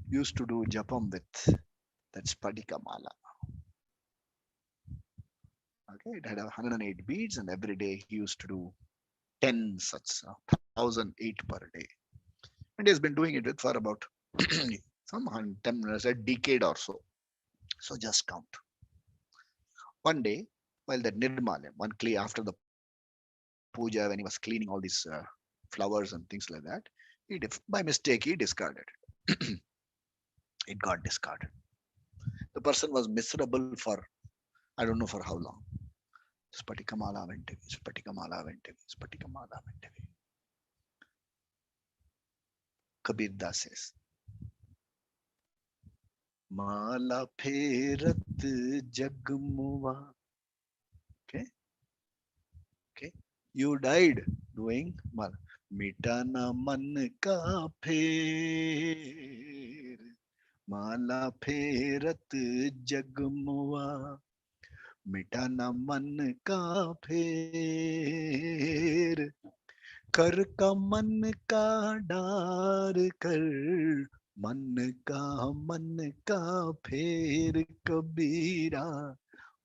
used to do japam with that Spadika mala. Okay, it had 108 beads, and every day he used to do 10 such, 1008 per day. And he has been doing it with for about some 10 minutes, a decade or so. So just count. One day, while that Nirmalam, one clay after the puja, when he was cleaning all these flowers and things like that, by mistake he discarded it. It got discarded. The person was miserable for I don't know for how long. Spatikamala went away, Spatikamala went away, Spatikamala went away. Kabir Das says, Mala pherat jagmuva. Okay, okay. You died doing mala. Mitana man ka pher. Mala pherat jagmuva. मिटाना मन का फेर कर का मन का डार कर मन का फेर कबीरा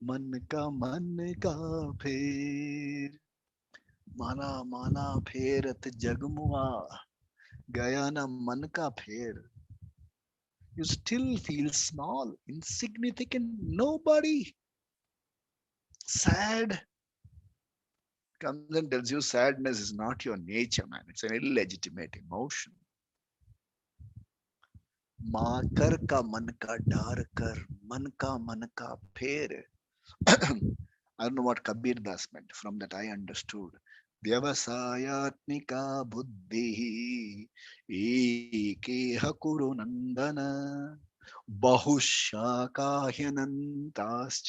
मन का फेर माला माला फेरत जगमुआ गया ना मन का फेर. You still feel small, insignificant, nobody. Sad comes and tells you sadness is not your nature, man. It's an illegitimate emotion. माकर का मन का डार कर मन का फेर. I don't know what Kabir Das meant. From that I understood. व्यवसायात्मिका बुद्धिः एकेह कुरु नन्दन बहुशाकाह्यनन्ताश्च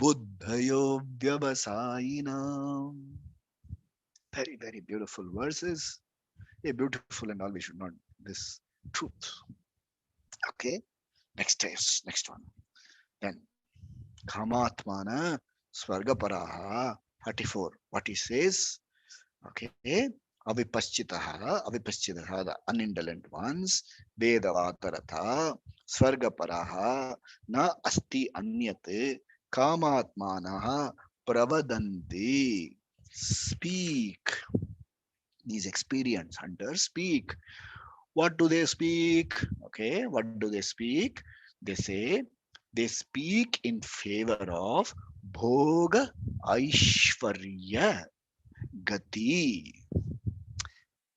बुद्धयो व्यवसायिनाम्. Very, very beautiful verses. Yeah, beautiful and all. We should not this truth. Okay. Next one. Then Kamatmana swarga paraha 34. What he says? Okay. Avipaschitaha, the unindolent ones, Vedavatarata, Swargaparaha, na asti anyate, Kamatmanaha, Pravadanti. Speak. These experienced hunters speak. What do they speak? Okay, what do they speak? They say they speak in favor of Bhoga Aishwarya Gati.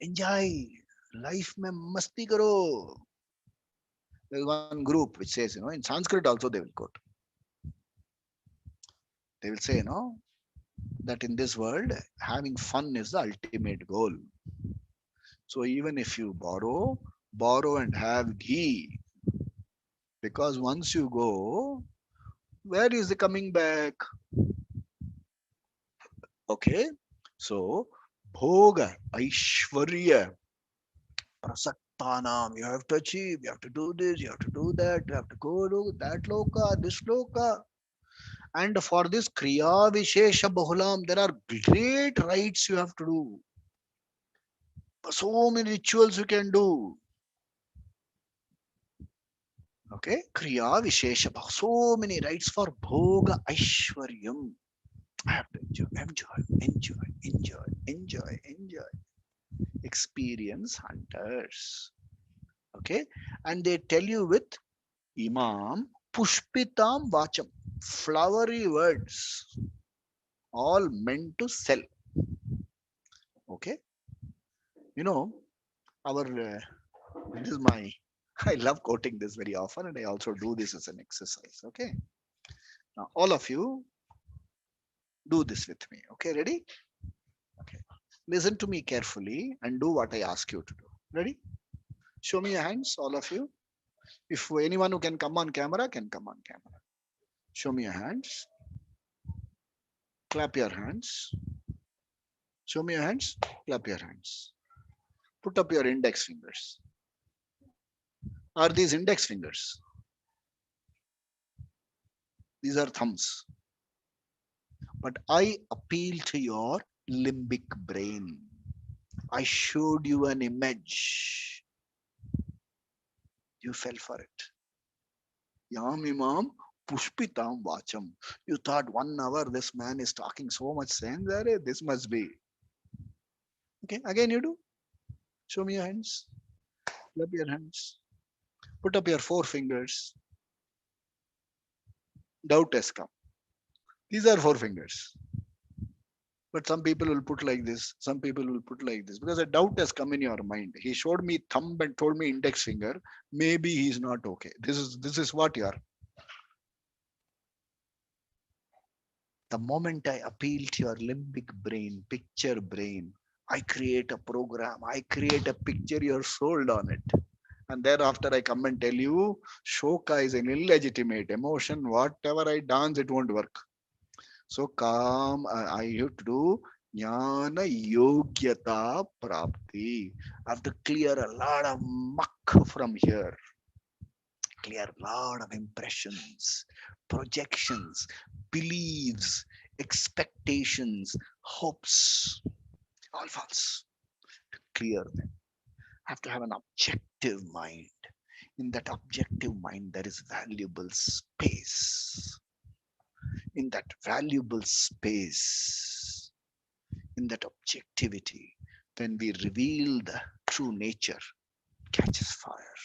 Enjoy life में मस्ती करो. There's one group which says, in Sanskrit also they will quote. They will say, that in this world, having fun is the ultimate goal. So even if you borrow and have ghee. Because once you go, where is the coming back? Okay. So, Bhoga, Aishwarya, Prasaktanam, you have to achieve, you have to do this, you have to do that, you have to go to that loka, this loka. And for this Kriya Vishesha Bahulam, there are great rites you have to do. So many rituals you can do. Okay, Kriya Vishesha, so many rites for Bhoga Aishwaryam. I have to enjoy. experience hunters. Okay, and they tell you with Imam Pushpitam Vacham, flowery words, all meant to sell. Okay, you know, our this is my I love quoting this very often, and I also do this as an exercise. Okay, now all of you do this with me. Okay, ready? Okay, listen to me carefully and do what I ask you to do. Ready? Show me your hands, all of you. If anyone who can come on camera can come on camera. Show me your hands. Clap your hands. Show me your hands. Clap your hands. Put up your index fingers. Are these index fingers? These are thumbs. But I appeal to your limbic brain. I showed you an image. You fell for it. Yam Imam Pushpitam Vacham. You thought 1 hour this man is talking so much sense. Arey, this must be. Okay, again you do. Show me your hands. Clap your hands. Put up your 4 fingers. Doubt has come. These are 4 fingers. But some people will put like this. Some people will put like this because a doubt has come in your mind. He showed me thumb and told me index finger. Maybe he's not okay. This is what you are. The moment I appeal to your limbic brain, picture brain, I create a program. I create a picture. You're sold on it. And thereafter, I come and tell you, Shoka is an illegitimate emotion. Whatever I dance, it won't work. So calm, I have to do jnana yogyata prapti. I have to clear a lot of muck from here. Clear a lot of impressions, projections, beliefs, expectations, hopes, all false. Clear them. I have to have an objective mind. In that objective mind, there is valuable space. In that valuable space, in that objectivity, when we reveal the true nature, it catches fire,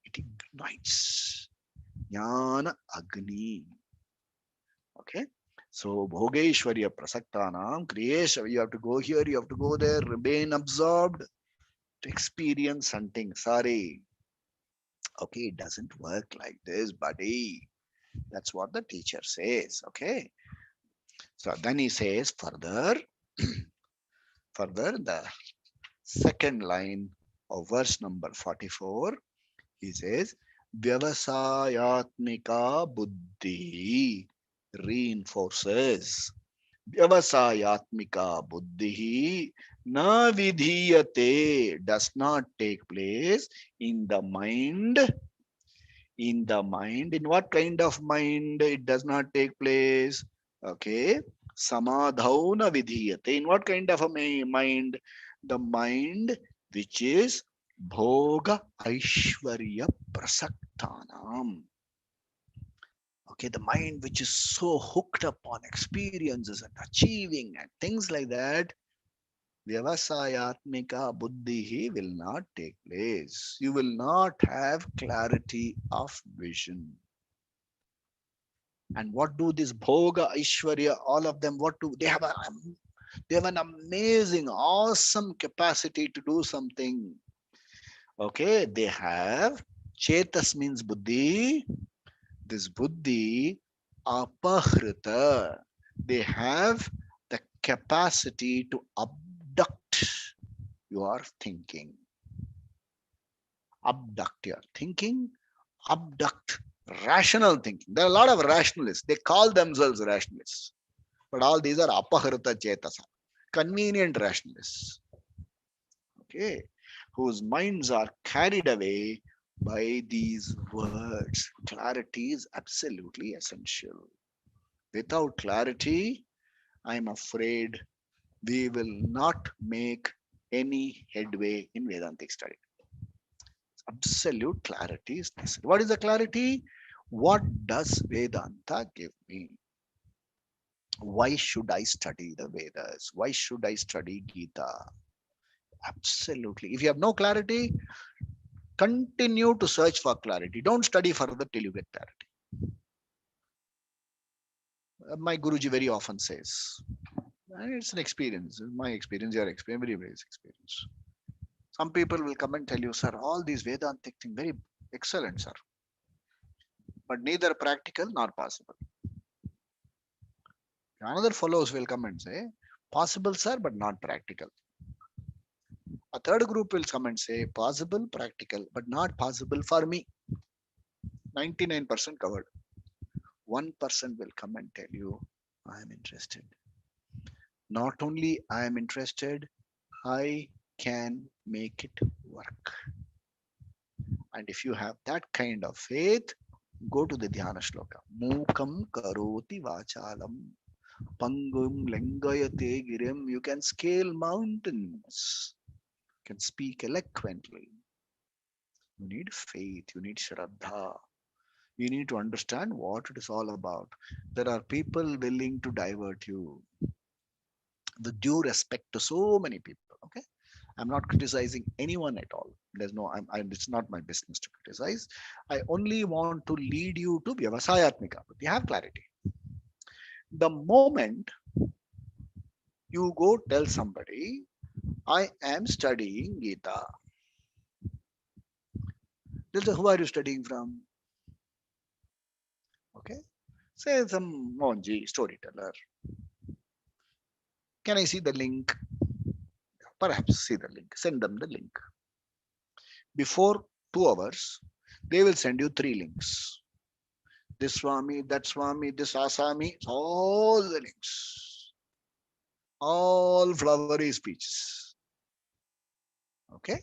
it ignites. Jnana Agni. Okay. So Bhogeshwarya Prasaktanam, creation, you have to go here, you have to go there, remain absorbed to experience something. Sorry. Okay, it doesn't work like this, buddy. That's what the teacher says. Okay. So then he says further, further the second line of verse number 44, he says, Vyavasayatmika buddhi reinforces. Vyavasayatmika buddhi na vidhiyate does not take place in the mind. In the mind, in what kind of mind it does not take place? Okay, samadhauna vidhiyate. In what kind of a mind? The mind which is bhoga aishwarya prasaktanam. Okay, the mind which is so hooked up on experiences and achieving and things like that, Vyavasayatmika buddhi will not take place. You will not have clarity of vision. And what do this bhoga, Aishwarya, all of them? What do they have? They have an amazing, awesome capacity to do something. Okay, they have chetas means buddhi. This buddhi apahrita. They have the capacity to abduct your thinking. Abduct your thinking, abduct rational thinking. There are a lot of rationalists. They call themselves rationalists. But all these are apahrita chetasa, convenient rationalists. Okay, whose minds are carried away by these words. Clarity is absolutely essential. Without clarity, I'm afraid we will not make any headway in Vedantic study. Absolute clarity is necessary. What is the clarity? What does Vedanta give me? Why should I study the Vedas? Why should I study Gita? Absolutely. If you have no clarity, continue to search for clarity. Don't study further till you get clarity. My Guruji very often says, and it's an experience, my experience, your experience, everybody's experience. Some people will come and tell you, sir, all these Vedantic things, very excellent, sir, but neither practical nor possible. Another fellows will come and say, possible, sir, but not practical. A third group will come and say, possible, practical, but not possible for me. 99% covered. 1% will come and tell you, I am interested. Not only I am interested, I can make it work. And if you have that kind of faith, go to the Dhyana Shloka. Mukam karoti vachalam pangum lengayate girim. You can scale mountains. You can speak eloquently. You need faith. You need shraddha. You need to understand what it is all about. There are people willing to divert you. With due respect to so many people. Okay, I'm not criticizing anyone at all. There's no, it's not my business to criticize. I only want to lead you to Vyavasayatmika. But you have clarity. The moment you go tell somebody, I am studying Gita, they'll say, who are you studying from? Okay, say some Mohanji, storyteller. Can I see the link? Perhaps see the link. Send them the link. Before 2 hours, they will send you 3 links. This Swami, that Swami, this Asami, all the links, all flowery speeches. Okay?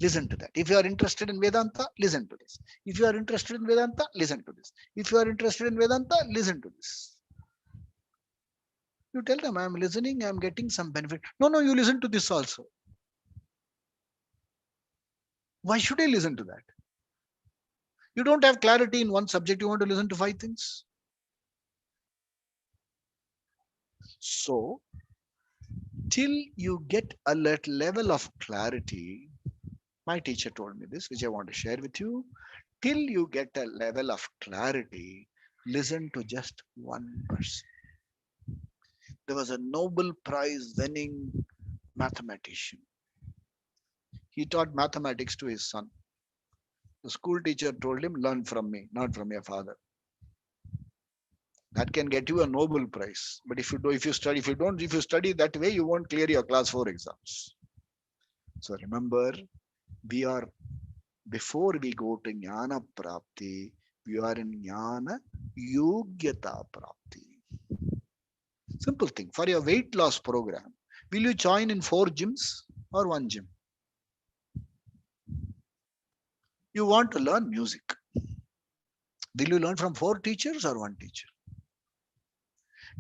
Listen to that. If you are interested in Vedanta, listen to this. If you are interested in Vedanta, listen to this. If you are interested in Vedanta, listen to this. You tell them, I'm listening, I'm getting some benefit. No, no, you listen to this also. Why should I listen to that? You don't have clarity in one subject, you want to listen to 5 things. So, till you get a level of clarity, my teacher told me this, which I want to share with you. Till you get a level of clarity, listen to just one person. There was a Nobel Prize winning mathematician. He taught mathematics to his son. The school teacher told him, learn from me, not from your father. That can get you a Nobel Prize. But if you study that way, you won't clear your class 4 exams. So remember, we are before we go to Jnana Prapti, we are in Jnana Yogyata Prapti. Simple thing. For your weight loss program, will you join in 4 gyms or 1 gym? You want to learn music. Will you learn from 4 teachers or 1 teacher?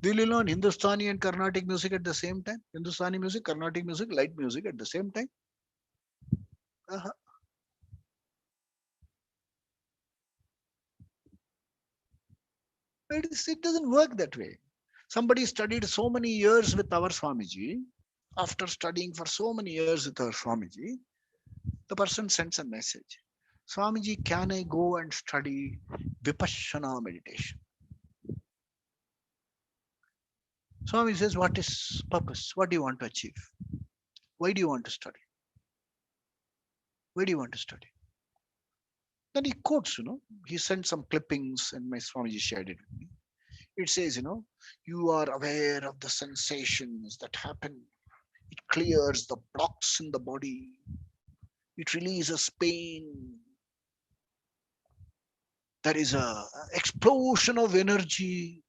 Will you learn Hindustani and Carnatic music at the same time? Hindustani music, Carnatic music, light music at the same time? Uh-huh. It doesn't work that way. Somebody studied so many years with our Swamiji. After studying for so many years with our Swamiji, the person sends a message. Swamiji, can I go and study Vipassana meditation? Swami says, what is purpose? What do you want to achieve? Why do you want to study? Why do you want to study? Then he quotes, he sent some clippings and my Swamiji shared it with me. It says, you are aware of the sensations that happen. It clears the blocks in the body. It releases pain. There is a explosion of energy.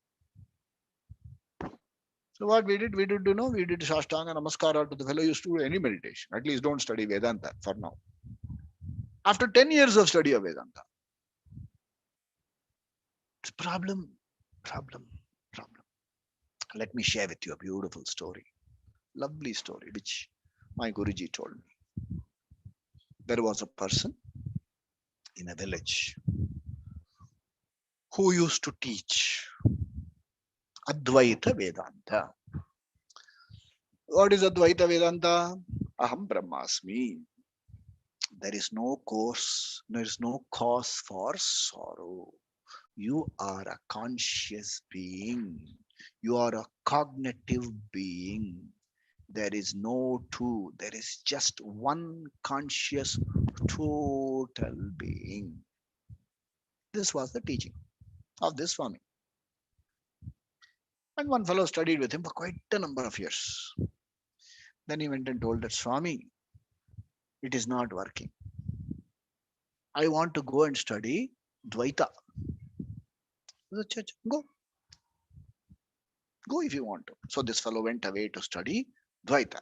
So what we did, we did Shashtanga Namaskara to the fellow used to do any meditation. At least don't study Vedanta for now. After 10 years of study of Vedanta, it's problem. Let me share with you a beautiful story, lovely story, which my Guruji told me. There was a person in a village who used to teach Advaita Vedanta. What is Advaita Vedanta? Aham Brahmasmi. There is no cause, there is no cause for sorrow. You are a conscious being. You are a cognitive being. There is no two. There is just one conscious total being. This was the teaching of this Swami. And one fellow studied with him for quite a number of years. Then he went and told that Swami, it is not working. I want to go and study Dvaita. The church, go if you want to. So this fellow went away to study Dvaita.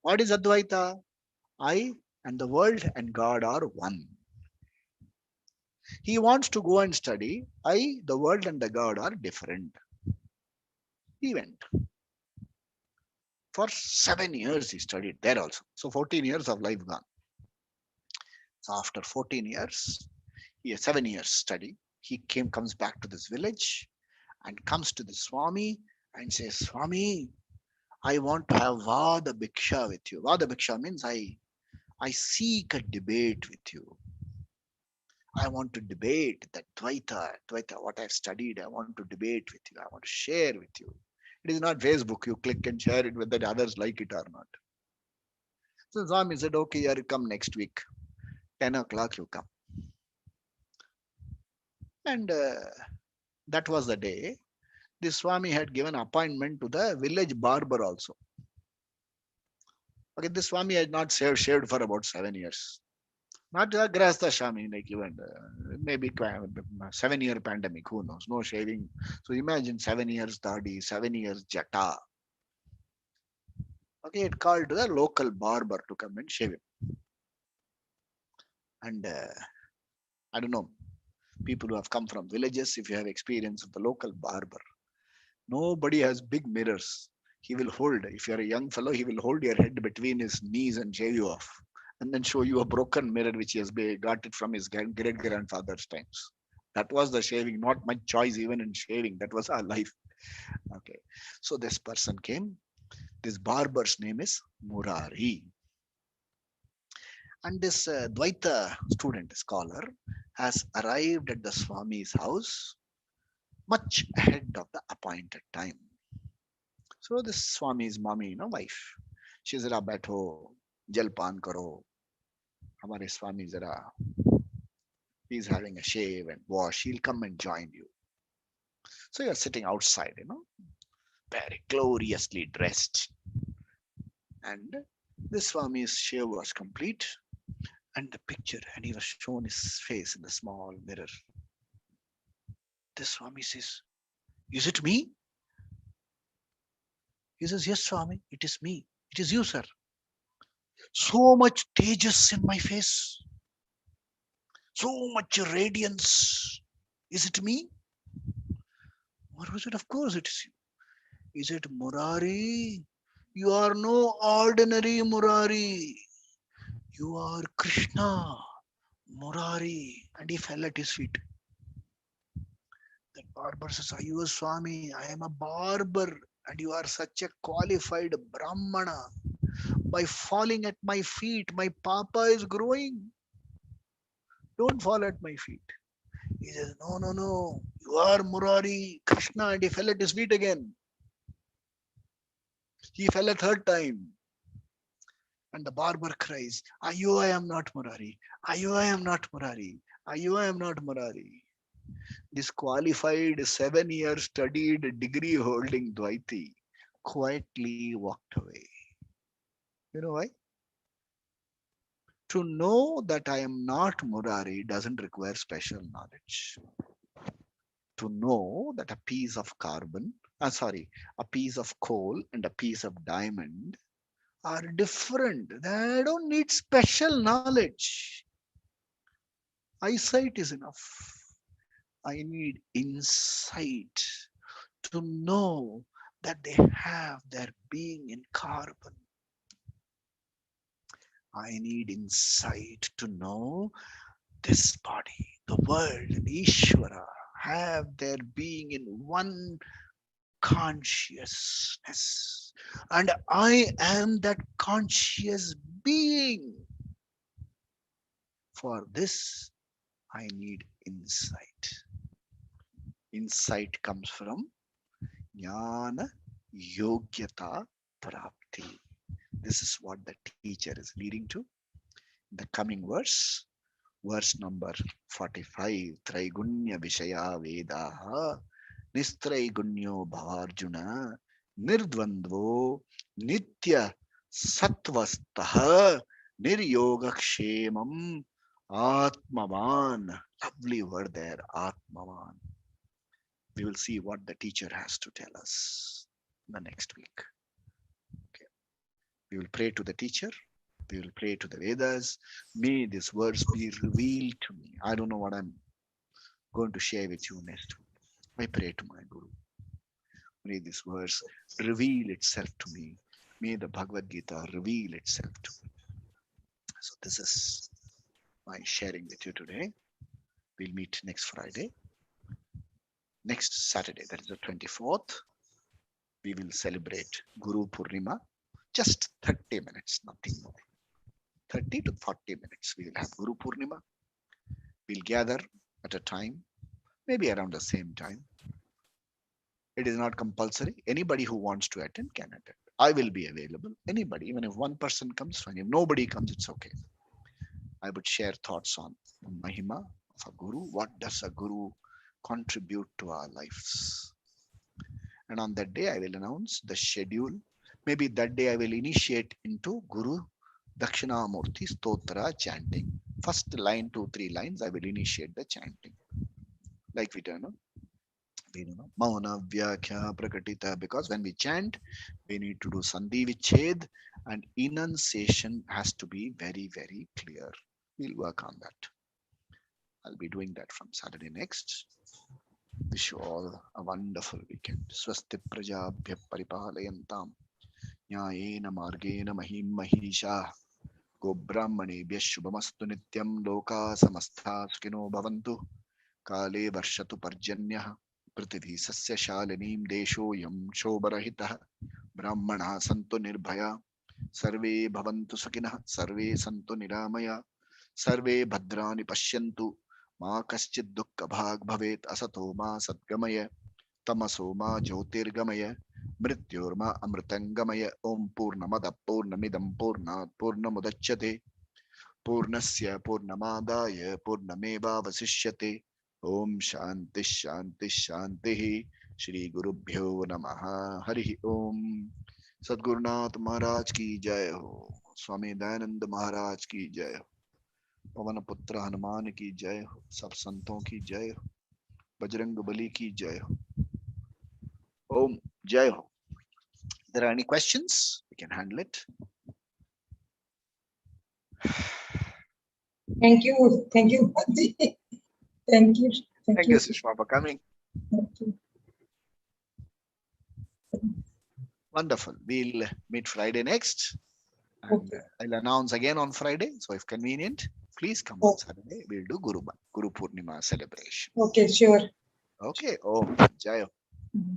What is Advaita? I and the world and God are one. He wants to go and study I, the world and the God are different. He went. For 7 years he studied there also. So 14 years of life gone. So after 14 years, he has 7 years study. He comes back to this village and comes to the Swami and says, Swami, I want to have Vada Bhiksha with you. Vada Bhiksha means I seek a debate with you. I want to debate that Dvaita, what I've studied. I want to debate with you. I want to share with you. It is not Facebook. You click and share it whether others like it or not. So Swami said, okay, you come next week. 10 o'clock you come. And that was the day. The Swami had given appointment to the village barber also. Okay, this Swami had not shaved for about 7 years. Not Grahastha Swami, like even maybe 7 year pandemic, who knows? No shaving. So imagine 7 years dadi, 7 years jata. Okay, it called to the local barber to come and shave him. And I don't know, people who have come from villages, if you have experience of the local barber, nobody has big mirrors. He will hold, if you're a young fellow, he will hold your head between his knees and shave you off. And then show you a broken mirror which he has got it from his great grandfather's times. That was the shaving, not much choice even in shaving. That was our life. Okay. So this person came. This barber's name is Murari. And this Dvaita student, scholar, has arrived at the Swami's house much ahead of the appointed time. So this Swami's mommy, wife, she said, "Baitho, jalpan karo. Hamare Swami zara, he's having a shave and wash. He'll come and join you." So you're sitting outside, very gloriously dressed. And this Swami's shave was complete. And the picture, and he was shown his face in the small mirror. This Swami says, "Is it me?" He says, "Yes, Swami, it is me. It is you, sir. So much tejas in my face. So much radiance. Is it me?" Or was it? Of course it is you. Is it Murari? You are no ordinary Murari. You are Krishna, Murari. And he fell at his feet. That barber says, "Are you a Swami? I am a barber. And you are such a qualified Brahmana. By falling at my feet, my papa is growing. Don't fall at my feet." He says, "No, no, no. You are Murari, Krishna." And he fell at his feet again. He fell a third time. And the barber cries, "Ayo, I am not Murari. Ayo, I am not Murari. Ayo, I am not Murari." This qualified 7 year studied degree holding Dvaiti quietly walked away. You know why? To know that I am not Murari doesn't require special knowledge. To know that a piece of a piece of coal and a piece of diamond are different. They don't need special knowledge. Eyesight is enough. I need insight to know that they have their being in carbon. I need insight to know this body, the world, and Ishvara have their being in one consciousness. And I am that conscious being. For this, I need insight. Insight comes from Jnana Yogyata Prapti. This is what the teacher is leading to. The coming verse number 45. Traigunya Vishaya Vedaha Nistraigunyo Bhavarjuna Nirdvandvo Nitya Sattvastaha Niryogakshemam Atmavan. Lovely word there, Atmavan. We will see what the teacher has to tell us the next week. Okay. We will pray to the teacher. We will pray to the Vedas. May these words be revealed to me. I don't know what I'm going to share with you next week. I pray to my Guru. May this verse reveal itself to me. May the Bhagavad Gita reveal itself to me. So this is my sharing with you today. We'll meet next Friday. Next Saturday, that is the 24th, we will celebrate Guru Purnima. Just 30 minutes, nothing more. 30 to 40 minutes, we will have Guru Purnima. We'll gather at a time, maybe around the same time. It is not compulsory. Anybody who wants to attend can attend. I will be available. Anybody, even if one person comes, fine. If nobody comes, it's okay. I would share thoughts on Mahima of a Guru. What does a Guru contribute to our lives? And on that day, I will announce the schedule. Maybe that day I will initiate into Guru Dakshinamurti Stotra chanting. First line, 2-3 lines, I will initiate the chanting. Like we do, no? Mauna Vyakya Prakatita. Because when we chant, we need to do Sandhi Vichhed, and enunciation has to be very, very clear. We'll work on that. I'll be doing that from Saturday next. Wish you all a wonderful weekend. Swasti Prajabhya Paripalayantam Nyayena Margena Mahim Mahisha Gobrahmanebhya Shubhamastu Nityam Loka Samastha Sukino Bhavantu Kale Varshatu Parjanyah Prithvi Sasya Shalinim Desho Yam Shobharahitah Brahmana Santu Nirbhaya Sarve Bhavantu Sukinah Sarve Santu Niramaya Sarve Bhadrani Pashyantu Ma Kaschid Dukkha Bhag Bhavet Asato Ma Satgamaya Tamaso Ma Jyotirgamaya Mrityorma Amritangamaya Om Purnamada Purnamidam Purnat Purnamudachyate Purnasya Purnamadaya Purnameva Vasishyate Om Shanti Shanti Shanti Shri Gurubhyo Namaha Hari Om Sadgurunath Maharaj ki jai ho Swami Dayanand Maharaj ki jai ho पवन पुत्र हनुमान की जय हो सब संतों की जय हो बजरंग बली की जय हो ओम जय हो there are any questions we can handle it Thank you. Thank you. Thank you. thank you Sushma for coming Thank you. wonderful we'll meet Friday next and Okay. I'll announce again on Friday so if convenient please come on Saturday we'll do Guru Purnima celebration Okay, sure. okay oh jai ho. Mhm.